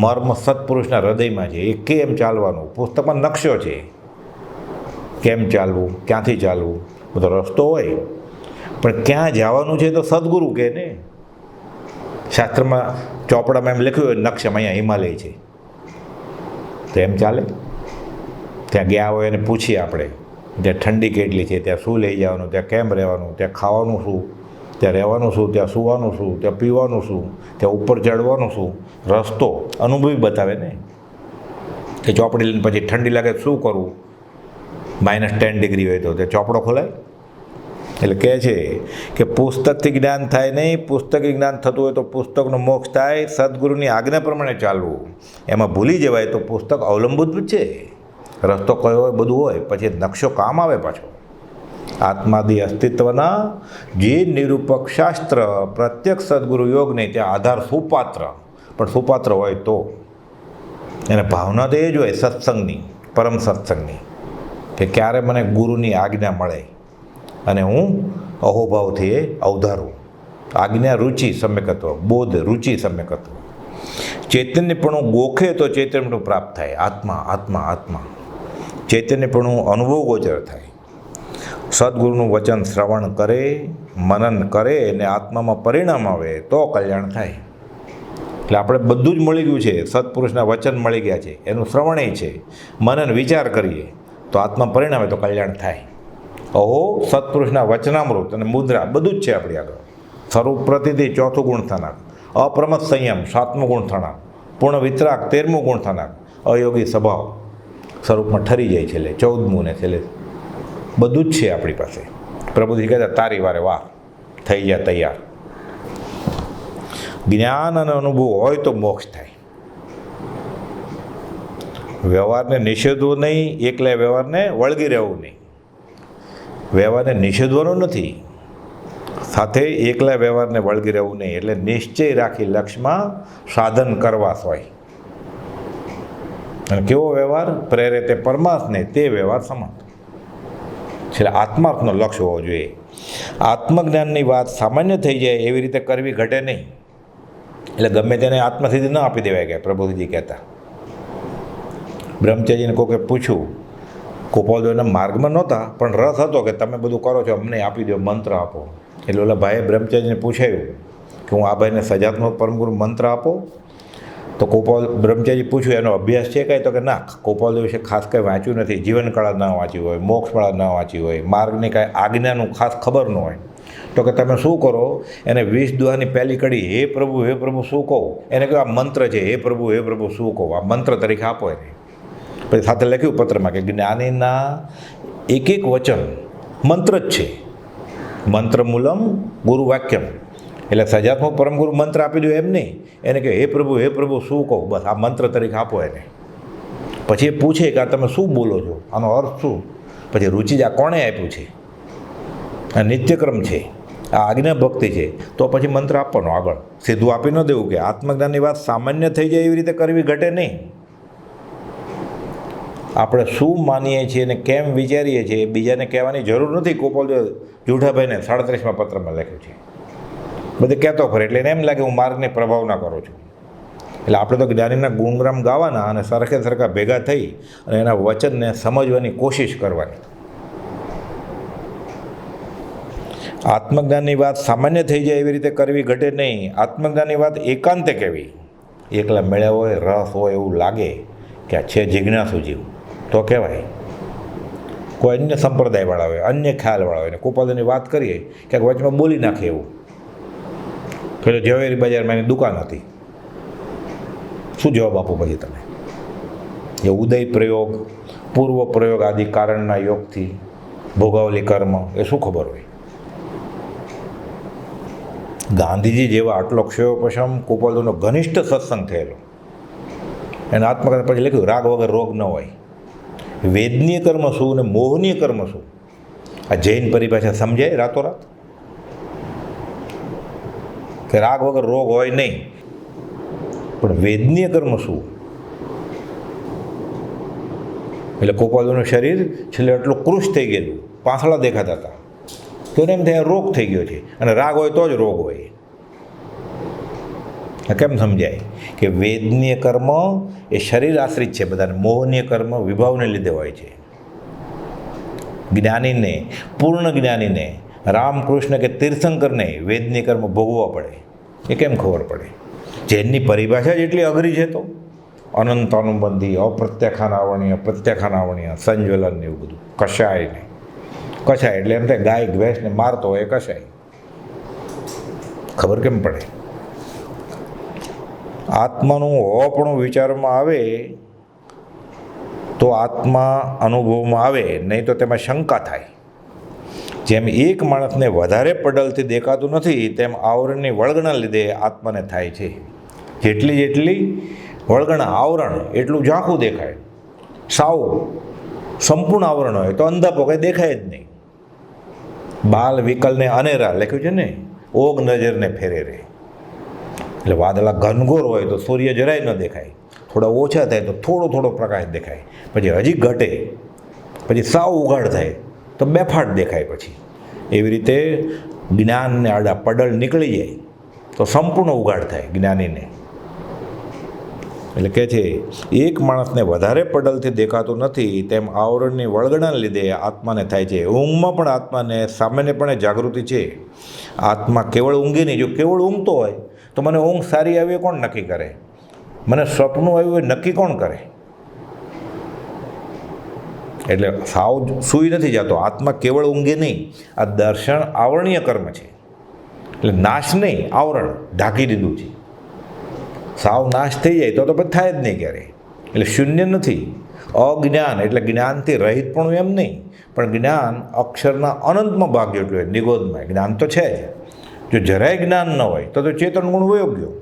મર્મ સત્પુરુષના હૃદયમાં છે. એ કેમ ચાલવાનું? પુસ્તકમાં નકશો છે, કેમ ચાલવું, ક્યાંથી ચાલવું, બધો રસ્તો હોય. પણ ક્યાં જવાનું છે તો સદગુરુ કહે ને. શાસ્ત્રમાં ચોપડામાં એમ લખ્યું હોય નકશામાં અહીંયા હિમાલય છે, તો એમ ચાલે? ત્યાં ગયા હોય એને પૂછીએ આપણે, ત્યાં ઠંડી કેટલી છે, ત્યાં શું લઈ જવાનું, ત્યાં કેમ રહેવાનું, ત્યાં ખાવાનું શું, ત્યાં રહેવાનું શું, ત્યાં સૂવાનું શું, ત્યાં પીવાનું શું, ત્યાં ઉપર ચડવાનું શું, રસ્તો અનુભવી બતાવે ને. કે ચોપડી લઈને પછી ઠંડી લાગે શું કરવું, -10 ડિગ્રી હોય તો તે ચોપડો ખોલાય? એટલે કહે છે કે પુસ્તકથી જ્ઞાન થાય નહીં, પુસ્તકી જ્ઞાન થતું હોય તો પુસ્તકનો મોક્ષ થાય. સદગુરુની આજ્ઞા પ્રમાણે ચાલવું, એમાં ભૂલી જવાય તો પુસ્તક અવલંબિત છે. રસ્તો કયો હોય બધું હોય, પછી નકશો કામ આવે પાછો. આત્માદિ અસ્તિત્વના જે નિરૂપક શાસ્ત્ર પ્રત્યક્ષ સદગુરુ યોગ નહીં, ત્યાં આધાર સુપાત્ર, પણ સુપાત્ર હોય તો એને ભાવના તો એ જ હોય સત્સંગની, પરમ સત્સંગની, કે ક્યારે મને ગુરુની આજ્ઞા મળે અને હું અહોભાવથી એ અવધારું. આજ્ઞા રુચિ સમ્યકત્વ, બોધ રુચિ સમ્યકત્વ. ચૈતન્યપણું ગોખે તો ચૈતન્યપણું પ્રાપ્ત થાય. આત્મા આત્મા આત્મા ચૈતન્યપણું અનુભવ ગોચર થાય. સદગુરુનું વચન શ્રવણ કરે, મનન કરે અને આત્મામાં પરિણામ આવે તો કલ્યાણ થાય. એટલે આપણે બધું જ મળી ગયું છે. સત્પુરુષના વચન મળી ગયા છે, એનું શ્રવણય છે, મનન વિચાર કરીએ તો આત્મા પરિણામે તો કલ્યાણ થાય. અહો સત્પુરુષના વચનામૃત અને મુદ્રા બધું જ છે આપણી આગળ. સ્વરૂપ પ્રતિથી 4થું ગુણ થનાર, અપ્રમત સંયમ 7મું ગુણ થનાર, પૂર્ણ વિતરાગ 13મું ગુણ થનાર, અયોગી સ્વભાવ સ્વરૂપમાં ઠરી જાય છેલ્લે 14મું ને છેલ્લે બધું જ છે આપણી પાસે. પ્રભુજી કહેતા તારી વારે વાર થઈ ગયા તૈયાર. જ્ઞાન અને અનુભવ હોય તો મોક્ષ થાય. વ્યવહારને નિષેધવો નહીં, એકલા વ્યવહારને વળગી રહેવું નહીં. વ્યવહારને નિષેધવાનો નથી, સાથે એકલા વ્યવહારને વળગી રહેવું નહીં. એટલે નિશ્ચય રાખી લક્ષ્યમાં સાધન કરવા હોય. અને કેવો વ્યવહાર પ્રેરે તે પરમાર્થને, તે વ્યવહાર સમાન. એટલે આત્માર્થનો લક્ષ્ય હોવો જોઈએ. આત્મજ્ઞાનની વાત સામાન્ય થઈ જાય એવી રીતે કરવી ઘટે નહીં. એટલે ગમે તેને આત્મસિદ્ધિ ન આપી દેવાય ગયા. પ્રભુજી કહેતા બ્રહ્મચારીને કોકે પૂછ્યું, ગોપાલદેવના માર્ગમાં નહોતા પણ રસ હતો કે તમે બધું કરો છો, અમને આપી દો, મંત્ર આપો. એટલે ઓલા ભાઈએ બ્રહ્મચારીને પૂછાયું કે હું આ ભાઈને સજાત્મક પરમગુરુ મંત્ર આપો? તો બ્રહ્મચારી પૂછ્યું એનો અભ્યાસ છે કાંઈ? તો કે ના, ગોપાલદેવ વિશે ખાસ કંઈ વાંચ્યું નથી, જીવનકળા ન વાંચી હોય, મોક્ષકળા ન વાંચી હોય, માર્ગની કાંઈ આજ્ઞાનું ખાસ ખબર ન હોય. તો કે તમે શું કરો, એને 20 દુહાની પહેલી કડી હે પ્રભુ શું કહું, એને કહ્યું આ મંત્ર છે, હે પ્રભુ શું કહું, આ મંત્ર તરીકે આપો એને. પછી સાથે લખ્યું પત્રમાં કે જ્ઞાનીના એક વચન મંત્ર જ છે. મંત્ર મૂલમ ગુરુ વાક્યમ. એટલે સજાત્મક પરમગુરુ મંત્ર આપી દો એમ નહીં, એને કહે હે પ્રભુ શું કહું, બસ આ મંત્ર તરીકે આપો એને. પછી એ પૂછે કે આ તમે શું બોલો છો, આનો અર્થ શું? પછી રુચિ આ કોણે આપ્યું છે? આ નિત્યક્રમ છે, આ આજ્ઞા ભક્તિ છે, તો પછી મંત્ર આપવાનો આગળ. સીધું આપી ન દેવું કે આત્મજ્ઞાનની વાત સામાન્ય થઈ જાય એવી રીતે કરવી ઘટે નહીં. આપણે શું માનીએ છીએ અને કેમ વિચારીએ છીએ બીજાને કહેવાની જરૂર નથી. ગોપાલદેવ જુઠાભાઈને 37માં પત્રમાં લખ્યું છે. બધે કહેતો ફરે એટલે એને એમ લાગે હું માર્ગને પ્રભાવના કરું છું. એટલે આપણે તો જ્ઞાનીના ગુણગાન ગાવાના અને સરખે સરખા ભેગા થઈ અને એના વચનને સમજવાની કોશિશ કરવાની. આત્મજ્ઞાનની વાત સામાન્ય થઈ જાય એવી રીતે કરવી ઘટે નહીં. આત્મજ્ઞાનની વાત એકાંતે કહેવી. એકલા મેળવ્યો હોય, રસ હોય એવું લાગે કે આ છે જિજ્ઞાસુ જીવ તો કહેવાય. કોઈ અન્ય સંપ્રદાયવાળા હોય, અન્ય ખ્યાલવાળા હોય ને ગોપાલની વાત કરીએ ક્યાંક વચમાં બોલી નાખે એવું કે ઝવેરી બજારમાં એની દુકાન હતી, શું જવાબ આપો પછી તમે? એ ઉદય પ્રયોગ, પૂર્વ પ્રયોગ આદિ કારણના યોગથી ભોગાવલી કર્મ એ શું ખબર હોય? ગાંધીજી જેવા આટલો ક્ષયોપશમ ગોપાલનો ઘનિષ્ઠ સત્સંગ થયેલો, એને આત્મકથા પછી લખ્યું રાગ વગર રોગ ન હોય. વેદનીય કર્મ શું અને મોહનીય કર્મ શું? આ જૈન પરિભાષા સમજાય રાતોરાત કે રાગ વગર રોગ હોય નહીં, પણ વેદનીય કર્મ શું? એટલે ગોપાલનું શરીર છેલ્લે એટલું કૃશ થઈ ગયેલું, પાંસળા દેખાતા હતા, તો એમ થાય રોગ થઈ ગયો છે, અને રાગ હોય તો જ રોગ હોય. કેમ સમજાય કે વેદનીય કર્મ એ શરીર આશ્રિત છે બધાને, મોહનીય કર્મ વિભાવને લીધે હોય છે. જ્ઞાનીને, પૂર્ણ જ્ઞાનીને, રામકૃષ્ણ કે તીર્થંકરને વેદનીય કર્મ ભોગવવા પડે. એ કેમ ખબર પડે? જૈનની પરિભાષા જ એટલી અઘરી છે તો અનંત અનુબંધી, અપ્રત્યાખાનાવર્ણીય, પ્રત્યાખાનાવર્ણીય, સંજ્વલન ને એવું બધું. કશાય નહીં. કશાય એટલે એમ થાય ગાય ભેંસને મારતો હોય કશાય. ખબર કેમ પડે? આત્માનું હોપણું વિચારમાં આવે તો આત્મા અનુભવમાં આવે, નહીં તો તેમાં શંકા થાય. જેમ એક માણસને વધારે પડલથી દેખાતું નથી, તેમ આવરણની વળગણના લીધે આત્માને થાય છે. જેટલી વળગણ આવરણ એટલું ઝાંખું દેખાય. સાવ સંપૂર્ણ આવરણ હોય તો અંધાપો કંઈ દેખાય જ નહીં. બાલ વિકલને અનેરા લખ્યું છે ને, ઓગ નજરને ફેરે રે. એટલે વાદળા ઘનઘોર હોય તો સૂર્ય જરાય ન દેખાય, થોડા ઓછા થાય તો થોડો પ્રકાશ દેખાય, પછી હજી ઘટે, પછી સાવ ઉઘાડ થાય તો બેફાટ દેખાય. પછી એવી રીતે જ્ઞાનને આડા પડળ નીકળી જાય તો સંપૂર્ણ ઉઘાડ થાય જ્ઞાનીને. એટલે કહે છે એક માણસને વધારે પડલથી દેખાતું નથી, તેમ આવરણની વળગણના લીધે આત્માને થાય છે. ઊંઘમાં પણ આત્માને સામાન્યપણે જાગૃતિ છે. આત્મા કેવળ ઊંઘે નહીં. જો કેવળ ઊંઘતો હોય તો મને ઊંઘ સારી આવી કોણ નક્કી કરે? મને સ્વપ્ન આવ્યું હોય નક્કી કોણ કરે? એટલે સાવ સૂઈ નથી જતો. આત્મા કેવળ ઊંઘે નહીં. આ દર્શન આવરણીય કર્મ છે. એટલે નાશ નહીં, આવરણ ઢાંકી દીધું છે. સાવ નાશ થઈ જાય તો પછી થાય જ નહીં ક્યારે. એટલે શૂન્ય નથી. અજ્ઞાન એટલે જ્ઞાનથી રહિત પણ એમ નહીં, પણ જ્ઞાન અક્ષરના અનંતમાં ભાગ જેટલું હોય. નિગોદમાં જ્ઞાન તો છે જ. જો જરાય જ્ઞાન ન હોય તો ચેતન ગુણ વયો ગયો,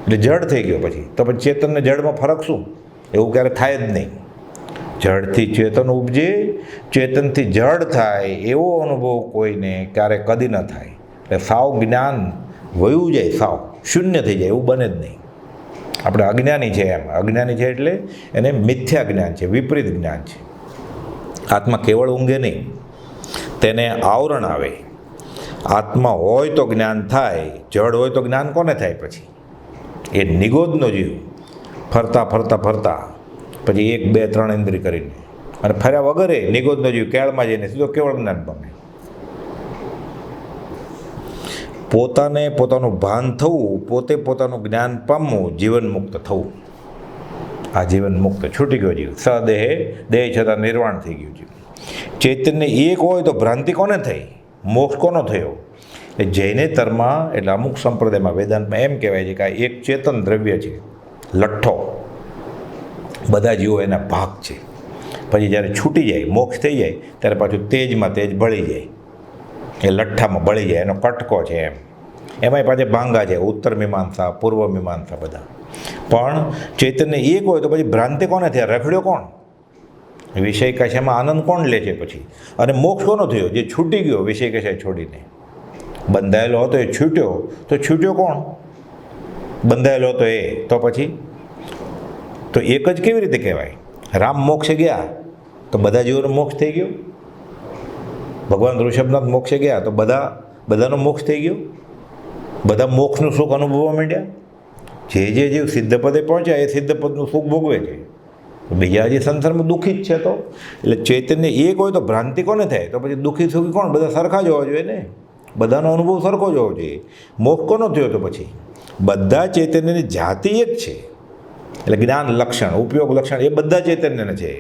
એટલે જડ થઈ ગયો. પછી ચેતનને જડમાં ફરક શું? એવું ક્યારે થાય જ નહીં. જડથી ચેતન ઉપજે, ચેતનથી જડ થાય એવો અનુભવ કોઈને ક્યારે કદી ન થાય. એટલે સાવ જ્ઞાન વયું જાય, સાવ શૂન્ય થઈ જાય એવું બને જ નહીં. આપણે અજ્ઞાની છે એમ. અજ્ઞાની છે એટલે એને મિથ્યા જ્ઞાન છે, વિપરીત જ્ઞાન છે. આત્મા કેવળ ઊંઘે નહીં, તેને આવરણ આવે. આત્મા હોય તો જ્ઞાન થાય, જડ હોય તો જ્ઞાન કોને થાય? પછી એ નિગોદનો જીવ ફરતા પછી 1 2 3 ઇન્દ્રિય કરીને અને ફર્યા વગરે નિગોદનો જીવ કેળમાં જઈને સીધો કેવળ જ્ઞાન પામે. પોતાને પોતાનું ભાન થવું, પોતે પોતાનું જ્ઞાન પામવું, જીવન મુક્ત થવું. આ જીવન મુક્ત છૂટી ગયો જીવ. સદેહે દેહ છતાં નિર્વાણ થઈ ગયું જીવ. ચૈતન્ય એક હોય તો ભ્રાંતિ કોને થઈ? મોક્ષ કોનો થયો? એ જૈનેતરમાં એટલે અમુક સંપ્રદાયમાં વેદાંતમાં એમ કહેવાય છે કે આ એક ચેતન દ્રવ્ય છે, લઠ્ઠો. બધા જીવો એના ભાગ છે. પછી જ્યારે છૂટી જાય, મોક્ષ થઈ જાય, ત્યારે પાછું તેજમાં તેજ બળી જાય. એ લઠ્ઠામાં બળી જાય, એનો કટકો છે એમ. એમાંય પાછા ભાંગા છે, ઉત્તર મીમાંસા, પૂર્વ મીમાંસા બધા. પણ ચૈતન્ય એક હોય તો પછી ભ્રાંતિ કોને થયા? રખડ્યો કોણ? વિષય કશામાં આનંદ કોણ લે છે પછી? અને મોક્ષ કોનો થયો? જે છૂટી ગયો વિષય કશાય છોડીને. બંધાયેલો હતો એ છૂટ્યો, તો છૂટ્યો કોણ? બંધાયેલો હતો એ. તો પછી તો એક જ કેવી રીતે કહેવાય? રામ મોક્ષે ગયા તો બધા જીવોનો મોક્ષ થઈ ગયો. ભગવાન ઋષભનાથ મોક્ષે ગયા તો બધાનો મોક્ષ થઈ ગયો. બધા મોક્ષનું સુખ અનુભવવા માંડ્યા. જે જીવ સિદ્ધપદે પહોંચ્યા એ સિદ્ધપદનું સુખ ભોગવે છે. બીજા જે સંસારમાં દુઃખી જ છે. તો એટલે ચૈતન્ય એક હોય તો ભ્રાંતિ કોને થાય? તો પછી દુઃખી સુખી કોણ? બધા સરખા જ હોવા જોઈએ ને. બધાનો અનુભવ સરખો જ હોવો જોઈએ. મોક્ષ કોનો થયો? તો પછી બધા ચૈતન્યની જાતિ એક છે. એટલે જ્ઞાન લક્ષણ, ઉપયોગ લક્ષણ એ બધા ચૈતન્યને છે.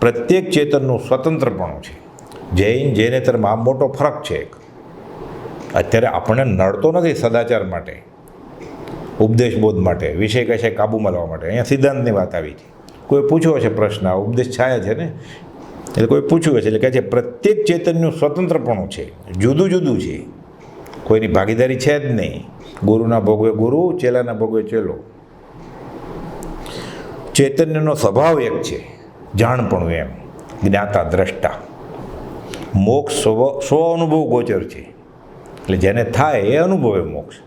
પ્રત્યેક ચેતનનું સ્વતંત્રપણું છે. જૈનેતરમાં આ મોટો ફરક છે. અત્યારે આપણને નડતો નથી સદાચાર માટે, ઉપદેશ બોધ માટે, વિષય કશે કાબૂમાં લાવવા માટે. અહીંયા સિદ્ધાંતની વાત આવી છે. કોઈ પૂછ્યો છે પ્રશ્ન, આ ઉપદેશ છાયા છે ને, એટલે કોઈ પૂછ્યું છે એટલે કહે છે પ્રત્યેક ચેતનનું સ્વતંત્રપણું છે, જુદું જુદું છે, કોઈની ભાગીદારી છે જ નહીં. ગુરુના ભોગવે ગુરુ, ચેલાના ભોગવે ચેલો. ચૈતન્યનો સ્વભાવ એક છે, જાણપણું એમ, જ્ઞાતા દ્રષ્ટા. મોક્ષ સ્વ અનુભવ ગોચર છે. એટલે જેને થાય એ અનુભવે મોક્ષ,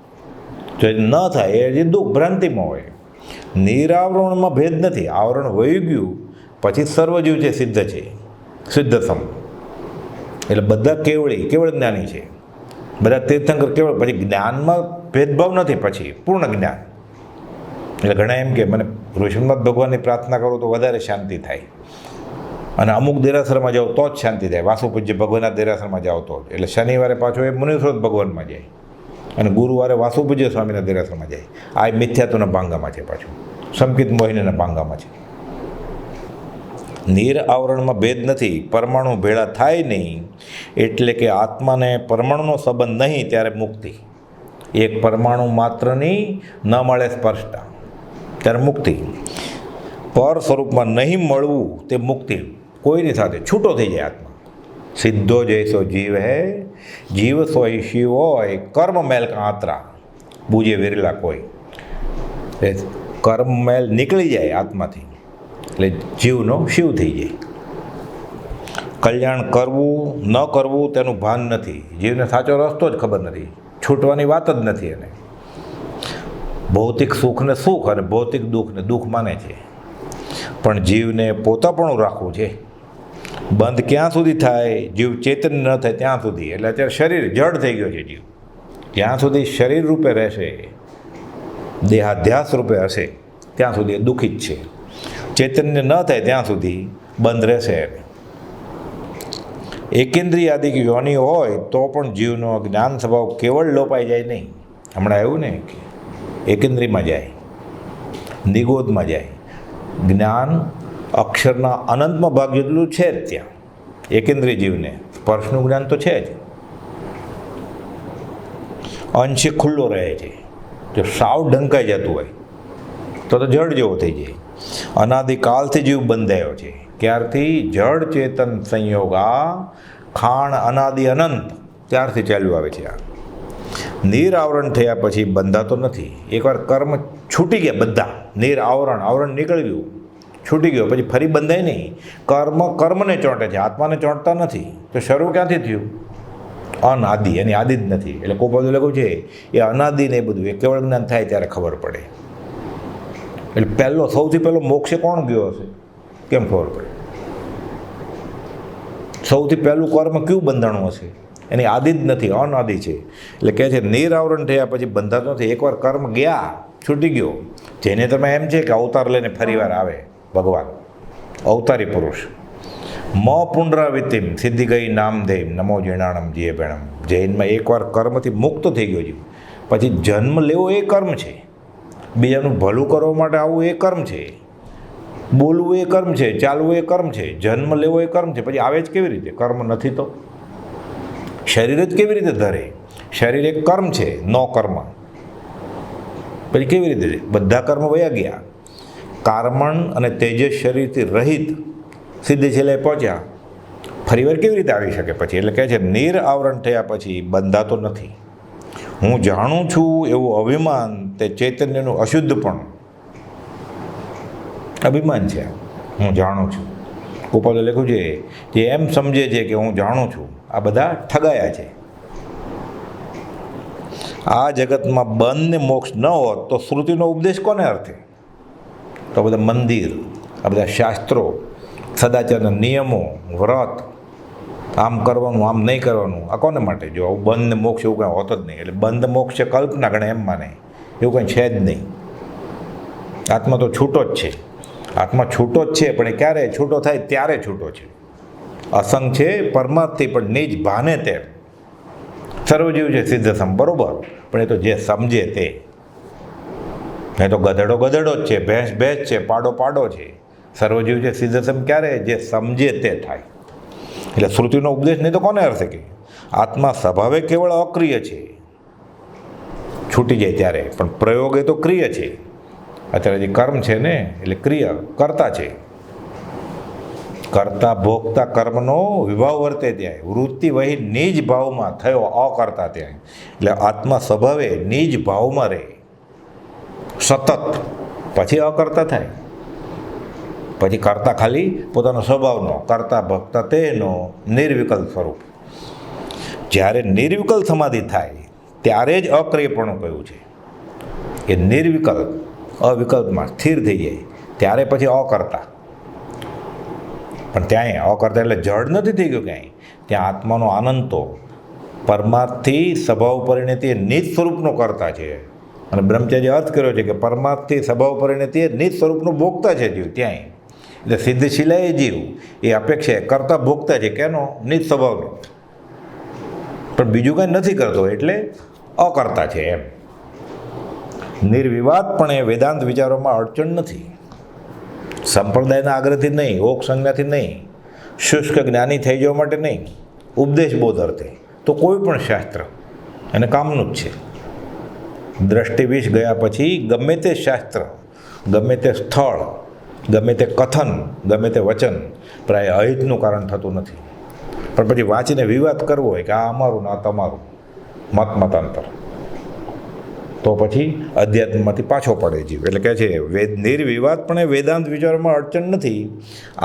જો ન થાય એ જે દુઃખ ભ્રાંતિમાં હોય. નિરાવરણમાં ભેદ નથી. આવરણ વહી ગયું પછી સર્વજીવ છે, સિદ્ધ છે, સિદ્ધસમ. એટલે બધા કેવળ જ્ઞાની છે, બધા તીર્થંકર કેવળ. પછી જ્ઞાનમાં ભેદભાવ નથી, પછી પૂર્ણ જ્ઞાન. એટલે ઘણા એમ કે મને ઋષભનાથ ભગવાનની પ્રાર્થના કરું તો વધારે શાંતિ થાય, અને અમુક દેરાસરમાં જાઓ તો જ શાંતિ થાય. વાસુ પૂજ્ય ભગવાનના દેરાસરમાં જાઓ તો જ. એટલે શનિવારે પાછો એ મુનિશ્રોત ભગવાનમાં જાય. અને ગુરુવારે વાસુપૂજ્ય સ્વામીના દેરાસરમાં જાય. આ મિથ્યાત્વના પાંગામાં છે, પાછું સંકિત મોહિનીના પાંગામાં છે. નીર આવરણમાં ભેદ નથી, પરમાણુ ભેળા થાય નહીં, એટલે કે આત્માને પરમાણુનો સંબંધ નહીં ત્યારે મુક્તિ. એક પરમાણુ માત્રની ન મળે સ્પર્શતા ત્યારે મુક્તિ. પર સ્વરૂપમાં નહીં મળવું તે મુક્તિ. કોઈની સાથે છૂટો થઈ જાય આત્મા. સિદ્ધો જૈસો જીવ હે, જીવ સોય શિવ હોય, કર્મ મેલ કાંતરા બુજે વિરલા કોઈ. કર્મ મેલ નીકળી જાય આત્માથી એટલે જીવનો શિવ થઈ જાય. કલ્યાણ કરવું ન કરવું તેનું ભાન નથી. જીવને સાચો રસ્તો જ ખબર નથી, છૂટવાની વાત જ નથી. એને ભૌતિક સુખને સુખ અને ભૌતિક દુઃખને દુઃખ માને છે. પણ જીવને પોતાપણું રાખવું છે. બંધ ક્યાં સુધી થાય? જીવ ચેતન ન થાય ત્યાં સુધી. એટલે અત્યારે શરીર જડ થઈ ગયો છે જીવ. જ્યાં સુધી શરીર રૂપે રહેશે, દેહાધ્યાસ રૂપે હશે, ત્યાં સુધી એ દુઃખી જ છે. ચૈતન્ય ન થાય ત્યાં સુધી બંધ રહેશે. એકેન્દ્રિય આદિ યોનિ હોય તો પણ જીવનો જ્ઞાન સ્વભાવ કેવળ લોપાઈ જાય નહીં. હમણાં એવું ને કે એકેન્દ્રીમાં જાય, નિગોદમાં જાય. જ્ઞાન અક્ષરના અનંતમાં ભાગ જેટલું છે જ ત્યાં એકેન્દ્રીય જીવને. સ્પર્શનું જ્ઞાન તો છે જ. અંશે ખુલ્લો રહે છે. જો સાવ ઢંકાઈ જતું હોય તો જડ જેવો થઈ જાય. અનાદિકાલથી જીવ બંધાયો છે. ક્યારથી? જડ ચેતન સંયોગ આ ખાણ અનાદિ અનંત ત્યારથી ચાલ્યું આવે છે. આ નીર આવરણ થયા પછી બંધાતો નથી. એકવાર કર્મ છૂટી ગયા બધા, નીર આવરણ નીકળી ગયું, છૂટી ગયો, પછી ફરી બંધાય નહીં. કર્મને ચોંટે છે, આત્માને ચોંટતા નથી. તો શરૂ ક્યાંથી થયું? અનાદિ, એની આદિ જ નથી. એટલે કોઈ બધું લખ્યું છે એ અનાદિ ને એ બધું એ કેવળ જ્ઞાન થાય ત્યારે ખબર પડે. એટલે સૌથી પહેલો મોક્ષે કોણ ગયો હશે? કેમ ખબર પડે? સૌથી પહેલું કર્મ કયું બંધાણું હશે? એની આદિ જ નથી, અનાદિ છે. એટલે કહે છે નીર આવરણ થયા પછી બંધાતો નથી. એકવાર કર્મ ગયા, છૂટી ગયો. જેને તમે એમ છે કે અવતાર લઈને ફરીવાર આવે ભગવાન, અવતારી પુરુષ. મ પુનરાવૃત્તિમ સિદ્ધિ ગઈ નામધેમ નમો જીર્ણાણમ જીએ ભેણમ. જૈનમાં એકવાર કર્મથી મુક્ત થઈ ગયો છે. પછી જન્મ લેવો એ કર્મ છે. બીજાનું ભલું કરવા માટે આવવું એ કર્મ છે. બોલવું એ કર્મ છે. ચાલવું એ કર્મ છે. જન્મ લેવો એ કર્મ છે. પછી આવે જ કેવી રીતે? કર્મ નથી તો શરીર જ કેવી રીતે ધરે? શરીર એક કર્મ છે, નો કર્મ. પછી કેવી રીતે? બધા કર્મ વયા ગયા. કાર્મણ અને તેજસ શરીરથી રહિત સીધે છેલ્લે પહોંચ્યા. ફરીવાર કેવી રીતે આવી શકે પછી? એટલે કહે છે નીર આવરણ થયા પછી બંધાતો નથી. હું જાણું છું એવું અભિમાન તે ચૈતન્યનું અશુદ્ધ પણ અભિમાન છે. હું જાણું છું. ગોપાલે લખ્યું છે જે એમ સમજે છે કે હું જાણું છું, આ બધા ઠગાયા છે. આ જગતમાં બંધ ને મોક્ષ ન હોત તો શ્રુતિનો ઉપદેશ કોને અર્થે? તો બધા મંદિર, આ બધા શાસ્ત્રો, સદાચારના નિયમો, વ્રત, આમ કરવાનું આમ નહીં કરવાનું, આ કોને માટે? જો આવું બંધ મોક્ષ એવું કંઈ હોતો જ નહીં. એટલે બંધ મોક્ષ છે કલ્પના ગણે એમ માને, એવું કંઈ છે જ નહીં. આત્મા તો છૂટો જ છે. આત્મા છૂટો જ છે, પણ એ ક્યારે છૂટો થાય? ત્યારે છૂટો છે. અસંગ છે પરમાર્થી, પણ નિજ ભાને તેમ. સર્વજીવ છે સિદ્ધસમ, બરોબર, પણ એ તો જે સમજે તે. એ તો ગધેડો જ છે, ભેંસ છે, પાડો છે. સર્વજીવ છે સિદ્ધસમ ક્યારે? જે સમજે તે થાય. એટલે શ્રુતિનો ઉપદેશ નહીં તો કોને અર્થે કે આત્મા સ્વભાવે કેવળ અક્રિય છે, છૂટી જાય ત્યારે. પણ પ્રયોગ એ તો ક્રિય છે. અત્યારે જે કર્મ છે ને એટલે ક્રિયા કરતા છે. કરતા ભોગતા કર્મનો વિભાવ વર્તે ત્યાં. વૃત્તિ વહી નિજ ભાવમાં થયો અકર્તા ત્યાં. એટલે આત્મા સ્વભાવે નિજ ભાવમાં રહે સતત, પછી અકર્તા થાય. પછી કરતા ખાલી પોતાનો સ્વભાવનો, કરતા ભક્તા તેનો નિર્વિકલ્પ સ્વરૂપ. જ્યારે નિર્વિકલ્પ સમાધિ થાય ત્યારે જ અક્રિયપણું કહ્યું છે. એ નિર્વિકલ્પ અવિકલ્પમાં સ્થિર થઈ જાય ત્યારે પછી અકર્તા. પણ ત્યાં અકર્તા એટલે જડ નથી થઈ ગયું ક્યાંય. ત્યાં આત્માનો આનંદ તો પરમાર્થથી સ્વભાવ પરિણતિ નિજ સ્વરૂપનો કરતા છે. અને બ્રહ્મચાર્ય અર્થ કર્યો છે કે પરમાર્થથી સ્વભાવ પરિણતિ નિજ સ્વરૂપનો ભોગતા છે જીવ ત્યાંય. એટલે સિદ્ધશિલા એ જીવ એ અપેક્ષા કરતા ભોગતા છે. કેનો? નિજ સ્વભાવનો. પણ બીજું કાંઈ નથી કરતો. એટલે અકર્તા છે એમ. નિર્વિવાદપણે વેદાંત વિચારોમાં અડચણ નથી. સંપ્રદાયના આગ્રહથી નહીં, ઓક સંજ્ઞાથી નહીં, શુષ્ક જ્ઞાની થઈ જવા માટે નહીં, ઉપદેશ બોધ અર્થે તો કોઈ પણ શાસ્ત્ર એને કામનું જ છે. દ્રષ્ટિવિષ ગયા પછી ગમે તે શાસ્ત્ર, ગમે તે સ્થળ, ગમે તે કથન, ગમે તે વચન પ્રાય અહિતનું કારણ થતું નથી. પણ પછી વાંચીને વિવાદ કરવો હોય કે આ અમારું ને આ તમારું, મતાંતર, તો પછી અધ્યાત્મમાંથી પાછો પડે જીવ. એટલે કહે છે નિર્વિવાદપણે વેદાંત વિચારોમાં અડચણ નથી.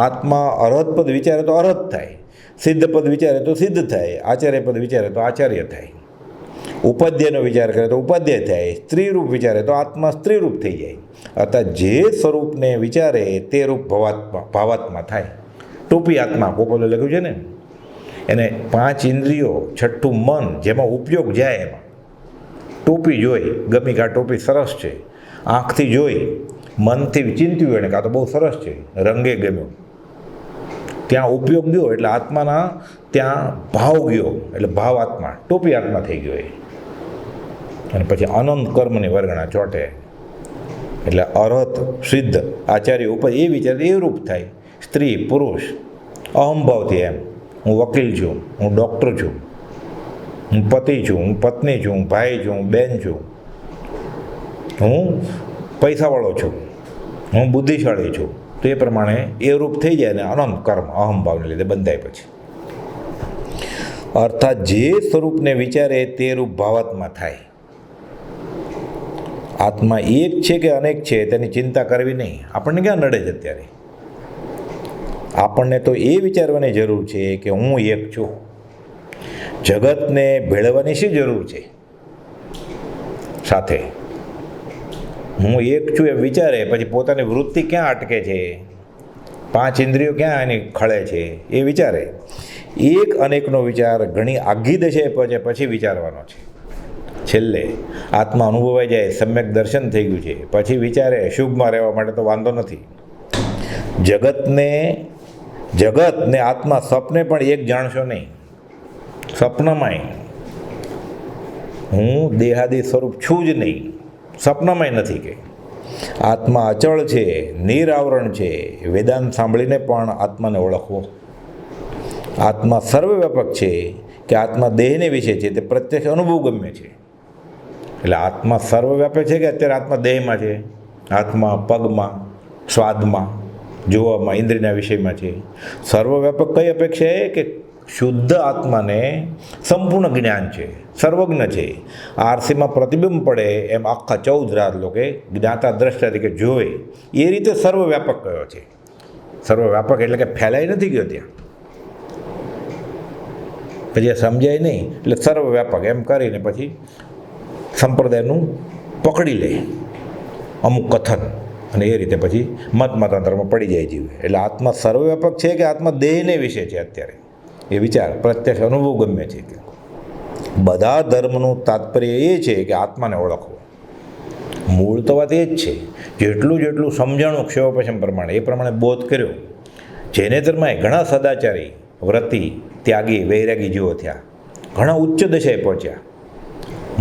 આત્મા અરહતપદ વિચારે તો અરહત થાય, સિદ્ધ પદ વિચારે તો સિદ્ધ થાય, આચાર્ય પદ વિચારે તો આચાર્ય થાય, ઉપાધ્યાયનો વિચાર કરે તો ઉપાધ્યાય થાય, સ્ત્રીરૂપ વિચારે તો આત્મા સ્ત્રીરૂપ થઈ જાય. અર્થાત જે સ્વરૂપને વિચારે તે રૂપ ભાવાત્મા થાય. ટોપી આત્મા કોકોલે લખ્યું છે ને, એને 5 ઇન્દ્રિયો, છઠ્ઠું મન, જેમાં ઉપયોગ જાય એમાં ટોપી જોઈ, ગમી કે આ ટોપી સરસ છે, આંખથી જોઈ, મનથી ચિંત્યું એને કાં તો બહુ સરસ છે, રંગે ગમ્યું, ત્યાં ઉપયોગ ગયો એટલે આત્માના ત્યાં ભાવ ગયો, એટલે ભાવ આત્મા, ટોપી આત્મા થઈ ગયો એ. અને પછી અનંત કર્મની વર્ગણા ચોટે એટલે અરહત, સિદ્ધ, આચાર્ય ઉપર એ વિચાર એ રૂપ થાય. સ્ત્રી, પુરુષ, અહંભાવથી એમ, હું વકીલ છું, હું ડૉક્ટર છું, હું પતિ છું, હું પત્ની છું, હું ભાઈ છું, હું બેન છું, હું પૈસાવાળો છું, હું બુદ્ધિશાળી છું, તો એ પ્રમાણે એ રૂપ થઈ જાય ને અનંત કર્મ અહંભાવને લીધે બંધાય. પછી અર્થાત જે સ્વરૂપને વિચારે તે રૂપ ભાવાત્મા થાય. આત્મા એક છે કે અનેક છે તેની ચિંતા કરવી નહીં. આપણને ક્યાં નડે છે અત્યારે? આપણને તો એ વિચારવાની જરૂર છે કે હું એક છું. જગતને ભેળવવાની શી જરૂર છે? સાથે હું એક છું એ વિચારે પછી પોતાની વૃત્તિ ક્યાં અટકે છે, 5 ઇન્દ્રિયો ક્યાં એની ખળે છે એ વિચારે. એક અનેકનો વિચાર ઘણી આઘી દશે પછી વિચારવાનો છે. છેલ્લે આત્મા અનુભવાઈ જાય, સમ્યક દર્શન થઈ ગયું છે, પછી વિચારે શુભમાં રહેવા માટે તો વાંધો નથી. જગતને આત્મા સપને પણ એક જાણશો નહીં. સપનામાંય હું દેહાદી સ્વરૂપ છું જ નહીં, સપનામાંય નથી. કે આત્મા અચળ છે, નિરાવરણ છે. વેદાંત સાંભળીને પણ આત્માને ઓળખવો. આત્મા સર્વવ્યાપક છે કે આત્મા દેહને વિશે છે તે પ્રત્યક્ષ અનુભવ ગમે છે. એટલે આત્મા સર્વવ્યાપક છે કે અત્યારે આત્મા દેહમાં છે, હાથમાં, પગમાં, સ્વાદમાં, જોવામાં, ઇન્દ્રિયના વિષયમાં છે. સર્વવ્યાપક કઈ અપેક્ષા છે કે શુદ્ધ આત્માને સંપૂર્ણ જ્ઞાન છે, સર્વજ્ઞ છે. આરસીમાં પ્રતિબિંબ પડે એમ આખા 14 રાત લોકો જ્ઞાતા દ્રષ્ટા તરીકે જોવે, એ રીતે સર્વવ્યાપક કયો છે. સર્વવ્યાપક એટલે કે ફેલાઈ નથી ગયો ત્યાં, પછી સમજાય નહીં એટલે સર્વવ્યાપક એમ કરીને પછી સંપ્રદાયનું પકડી લે અમુક કથન, અને એ રીતે પછી મતાંતરમાં પડી જાય જીવ. એટલે આત્મા સર્વવ્યાપક છે કે આત્મા દેહને વિશે છે અત્યારે એ વિચાર પ્રત્યક્ષ અનુભવ ગમે છે. કે બધા ધર્મનું તાત્પર્ય એ છે કે આત્માને ઓળખવો. મૂળ તો વાત એ જ છે. જેટલું સમજાણું ક્ષયોપશમ પ્રમાણે એ પ્રમાણે બોધ કર્યો. જૈને ધર્મમાં ઘણા સદાચારી, વ્રતી, ત્યાગી, વૈરાગી જેવો થયા, ઘણા ઉચ્ચ દશાએ પહોંચ્યા,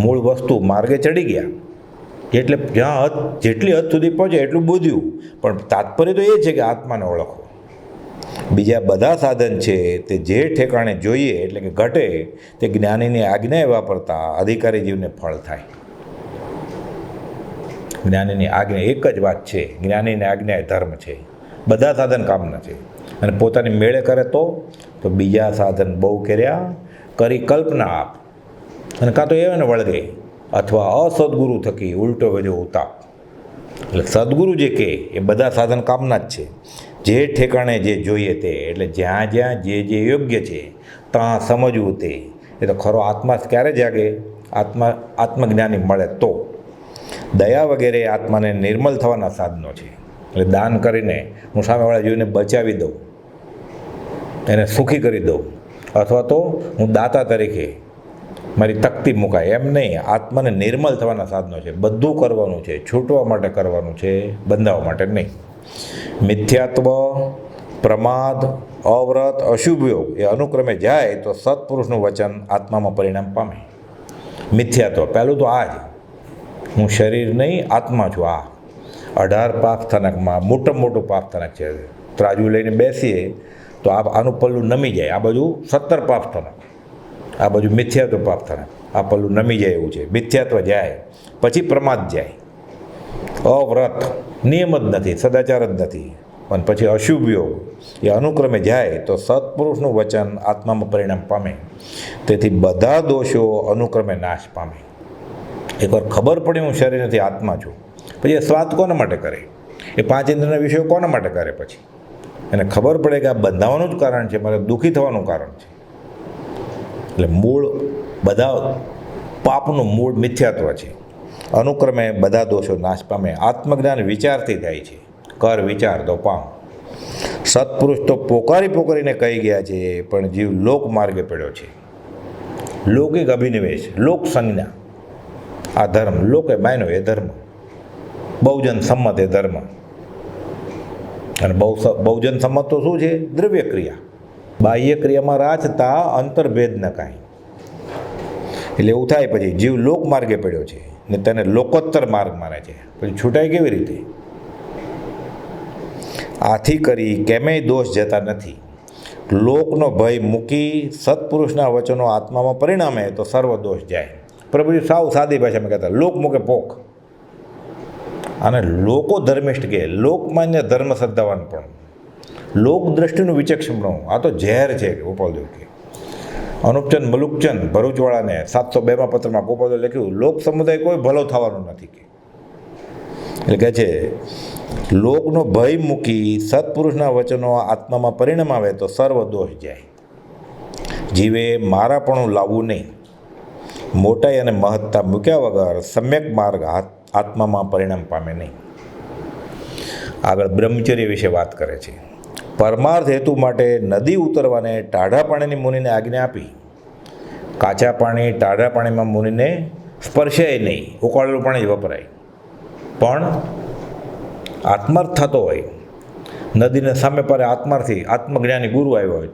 મૂળ વસ્તુ માર્ગે ચડી ગયા. એટલે જ્યાં જેટલી હદ સુધી પહોંચે એટલું બોધ્યું, પણ તાત્પર્ય તો એ છે કે આત્માને ઓળખવો. બીજા બધા સાધન છે તે જે ઠેકાણે જોઈએ એટલે કે ઘટે તે જ્ઞાનીની આજ્ઞાએ વાપરતા અધિકારી જીવને ફળ થાય. જ્ઞાનીની આજ્ઞા એક જ વાત છે, જ્ઞાનીની આજ્ઞા એ ધર્મ છે. બધા સાધન કામના છે. અને પોતાની મેળે કરે તો બીજા સાધન બહુ કર્યા કરી કલ્પના આપ, અને કાં તો એને વળગે, અથવા અસદગુરુ થકી ઉલટો વેજો ઉતાપ. એટલે સદગુરુ જે કહે એ બધા સાધન કામના જ છે. જે ઠેકાણે જે જોઈએ તે, એટલે જ્યાં જે યોગ્ય છે ત્યાં સમજવું તે. એ તો ખરો આત્મા ક્યારે જાગે? આત્મજ્ઞાની મળે તો. દયા વગેરે આત્માને નિર્મલ થવાના સાધનો છે. એટલે દાન કરીને હું સામેવાળા જીવને બચાવી દઉં, એને સુખી કરી દઉં, અથવા તો હું દાતા તરીકે મારી તકતી મુકાય, એમ નહીં. આત્માને નિર્મલ થવાના સાધનો છે. બધું કરવાનું છે, છૂટવા માટે કરવાનું છે, બંધાવવા માટે નહીં. મિથ્યાત્વ, પ્રમાદ, અવ્રત, અશુભ યોગ એ અનુક્રમે જાય તો સત્પુરુષનું વચન આત્મામાં પરિણામ પામે. મિથ્યાત્વ પહેલું તો આ જ, હું શરીર નહીં આત્મા છું. આ 18 પાપ સ્થાનકમાં મોટું પાપ સ્થાનક છે. ત્રાજુ લઈને બેસીએ તો આનું પલ્લું નમી જાય. આ બાજુ 17 પાપ સ્થાનક, આ બાજુ મિથ્યાત્વ પાપ સ્થાનક. આ પલ્લું નમી જાય એવું છે. મિથ્યાત્વ જાય પછી પ્રમાદ જાય, અવ્રત નિયમ જ નથી, સદાચાર જ નથી, અને પછી અશુભ યોગ એ અનુક્રમે જાય તો સત્પુરુષનું વચન આત્મામાં પરિણામ પામે. તેથી બધા દોષો અનુક્રમે નાશ પામે. એકવાર ખબર પડે હું શરીર નથી આત્મા છું, પછી એ સ્વાદ કોના માટે કરે? એ 5 ઇન્દ્રિયના વિષયો કોના માટે કરે? પછી એને ખબર પડે કે આ બંધાવાનું જ કારણ છે, મારે દુઃખી થવાનું કારણ છે. એટલે મૂળ બધા પાપનું મૂળ મિથ્યાત્વ છે. અનુક્રમે બધા દોષો નાશ પામે. આત્મજ્ઞાન વિચારથી થાય છે. કર વિચાર તો પામ. સત્પુરુષ તો પોકારીને કહી ગયા છે, પણ જીવ લોક માર્ગે પડ્યો છે. લૌકિક અભિનિવેશ, લોક સંજ્ઞા, આ ધર્મ. લોકે માન્યો એ ધર્મ, બહુજન સંમત એ ધર્મ. અને બહુજન સંમત તો શું છે? દ્રવ્ય ક્રિયા. બાહ્ય ક્રિયામાં રાચતા અંતર્ભેદ ન કાંઈ. એટલે એવું થાય પછી જીવ લોક માર્ગે પડ્યો છે ને તેને લોકોત્તર માર્ગ માને છે. પછી છૂટાય કેવી રીતે? આથી કરી કેમેય દોષ જતા નથી. લોકનો ભય મૂકી સત્પુરુષના વચનો આત્મામાં પરિણામે તો સર્વ દોષ જાય. પ્રભુજી સાવ સાદી ભાષામાં કહેતા લોક મૂકે પોક. અને લોકો ધર્મિષ્ઠ કે લોકમાન્ય ધર્મ શ્રદ્ધાવાન પણ, લોક દ્રષ્ટિનું વિચક્ષણ પણ. આ તો ઝેર છે ગોપાલદેવ કે. અનુપચંદ મલુકચંદ ભરૂચવાળાને 702માં પત્રમાં ગોપાલદેવ લખ્યું, લોક સમુદાય કોઈ ભલો થવાનું નથી કે. એટલે કહે છે લોકનો ભય મૂકી સત્પુરુષના વચનો આત્મામાં પરિણામ આવે તો સર્વ દોષ જાય. જીવે મારાપણું લાવવું નહીં. મોટાઈ અને મહત્તા મૂક્યા વગર સમ્યક માર્ગ આત્મામાં પરિણામ પામે નહીં. આગળ બ્રહ્મચર્ય વિશે વાત કરે છે. પરમાર્થ હેતુ માટે નદી ઉતરવાને ટાઢા પાણીની મુનિને આજ્ઞા આપી. કાચા પાણી ટાઢા પાણીમાં મુનિને સ્પર્શાય નહીં, ઉકાળેલું પાણી જ વપરાય. પણ આત્માર્થ થતો હોય, નદીને સામે પારે આત્મજ્ઞાની ગુરુ આવ્યો હોય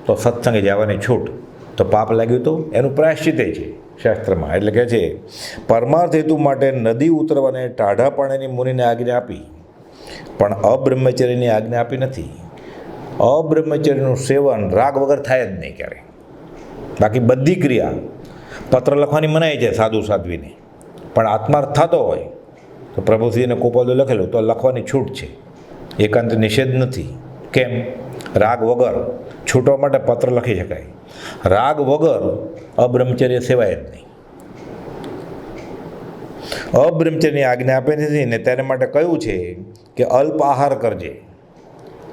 તો સત્સંગે જવાની છૂટ. તો પાપ લાગ્યું તો એનું પ્રાયશ્ચિત છે શાસ્ત્રમાં. એટલે કહે છે પરમાર્થ હેતુ માટે નદી ઉતરવાને ટાઢા પાણીની મુનિને આજ્ઞા આપી, પણ અબ્રહ્મચર્યની આજ્ઞા આપી નથી. અબ્રહ્મચર્યનું સેવન રાગ વગર થાય જ નહીં ક્યારે. બાકી બધી ક્રિયા, પત્ર લખવાની મનાય છે સાધુ સાધ્વીને, પણ આત્માર્થ થતો હોય તો પ્રભુશ્રીને કોપાદો લખેલું તો લખવાની છૂટ છે. એકાંત નિષેધ નથી. કેમ? રાગ વગર છૂટવા માટે પત્ર લખી શકાય. રાગ વગર અબ્રહ્મચર્ય સેવાય જ નહીં. અબ્રહ્મચર્યની આજ્ઞા આપે નથી ને તેને માટે કહ્યું છે કે અલ્પ આહાર કરજે.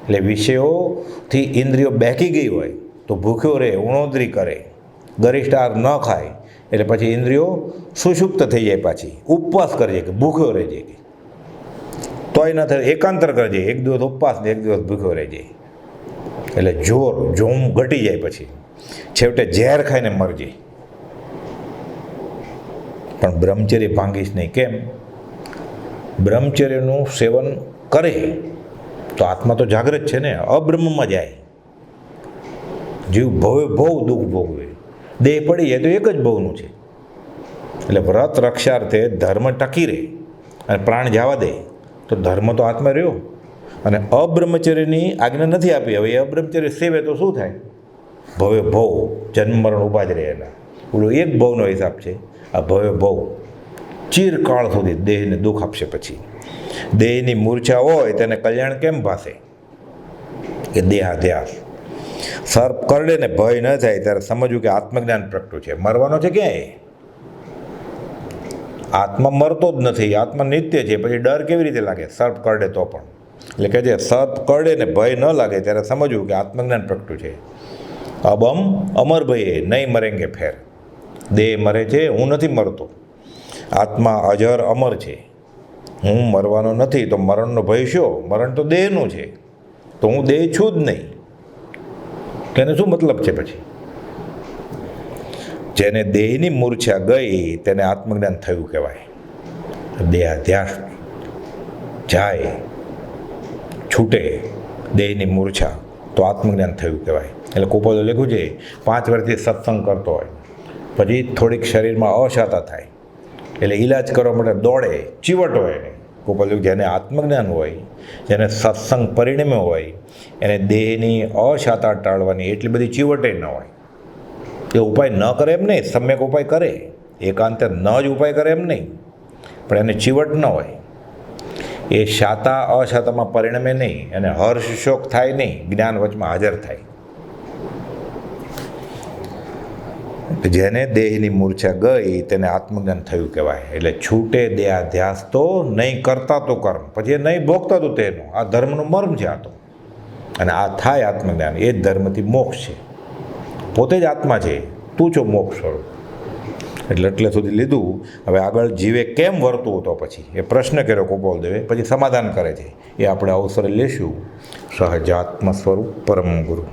એટલે વિષયોથી ઇન્દ્રિયો બેકી ગઈ હોય તો ભૂખ્યો રહે, ઉણોદરી કરે, ગરિષ્ઠ આહાર ન ખાય એટલે પછી ઇન્દ્રિયો સુષુપ્ત થઈ જાય. પાછી ઉપવાસ કરજે કે ભૂખ્યો રહેજે કે તોય ન થાય. એકાંતર કરજે, એક દિવસ ઉપવાસ ને એક દિવસ ભૂખ્યો રહેજે. એટલે જોમ ઘટી જાય. પછી છેવટે ઝેર ખાઈને મરજે. પણ બ્રહ્મચર્ય ભાંગીશ નહીં. કેમ? બ્રહ્મચર્યનું સેવન કરે તો આત્મા તો જાગૃત છે ને, અબ્રહ્મમાં જાય. જીવ ભવ દુઃખ ભોગવે, દેહ પડી જાય તો એક જ ભવનું છે. એટલે વ્રત રક્ષાર્થે ધર્મ ટકી રહે અને પ્રાણ જવા દે તો ધર્મ તો આત્મા રહ્યો. અને અબ્રહ્મચર્યની આજ્ઞા નથી આપી. હવે એ અબ્રહ્મચર્ય સેવે તો શું થાય? ભવ જન્મ મરણ ઊભા જ રહે. એના ઓલો એક ભવનો હિસાબ છે. આ ભવ ચિરકાળ સુધી દેહને દુઃખ આપશે. પછી દેહની મૂર્છા હોય તેને કલ્યાણ કેમ ભાસે? કે દેહાધ્યાસ. સર્પ કરડે ને ભય ન થાય ત્યારે સમજવું કે આત્મજ્ઞાન પ્રગટ્યું છે. મરવાનો છે ક્યાંય? આત્મા મરતો જ નથી, આત્મા નિત્ય છે. પછી ડર કેવી રીતે લાગે? સર્પ કરડે તો પણ. એટલે કહે છે સર્પ કરડે ને ભય ન લાગે ત્યારે સમજવું કે આત્મજ્ઞાન પ્રગટ્યું છે. અબમ અમર ભયે નહીં મરેંગે ફેર. દેહ મરે છે, હું નથી મરતો. આત્મા અજર અમર છે, હું મરવાનો નથી. તો મરણનો ભય શો? મરણ તો દેહનું છે, તો હું દેહ છું જ નહીં. તેને શું મતલબ છે? પછી જેને દેહની મૂર્છા ગઈ તેને આત્મજ્ઞાન થયું કહેવાય. દેહાધ્યાસ જાય, છૂટે દેહની મૂર્છા તો આત્મજ્ઞાન થયું કહેવાય. એટલે કોપોલો લખ્યું છે 5 વર્ષથી સત્સંગ કરતો હોય, પછી થોડીક શરીરમાં અશાતા થાય એટલે ઈલાજ કરવા માટે દોડે, ચીવટ હોય એને. ગોપાલ જેને આત્મજ્ઞાન હોય, જેને સત્સંગ પરિણમ્યો હોય, એને દેહની અશાતા ટાળવાની એટલી બધી ચીવટે ન હોય. એ ઉપાય ન કરે એમ નહીં, સમ્યક ઉપાય કરે, એકાંતે ન જ ઉપાય કરે એમ નહીં, પણ એને ચીવટ ન હોય. એ શાતા અશાતામાં પરિણમે નહીં, અને હર્ષ શોક થાય નહીં, જ્ઞાન વચમાં હાજર થાય. જેને દેહની મૂર્છા ગઈ તેને આત્મજ્ઞાન થયું કહેવાય. એટલે છૂટે દેહાધ્યાસ તો નહીં કરતા તો કર્મ, પછી એ નહીં ભોગતા તો તેનું. આ ધર્મનો મર્મ છે આ તો. અને આ થાય આત્મજ્ઞાન, એ જ ધર્મથી મોક્ષ છે. પોતે જ આત્મા છે, તું છો મોક્ષ સ્વરૂપ. એટલે સુધી લીધું. હવે આગળ જીવે કેમ વર્તવું તો પછી એ પ્રશ્ન કર્યો ગોપાલદેવે, પછી સમાધાન કરે છે. એ આપણે અવસરે લેશું. સહજાત્મ સ્વરૂપ પરમ ગુરુ.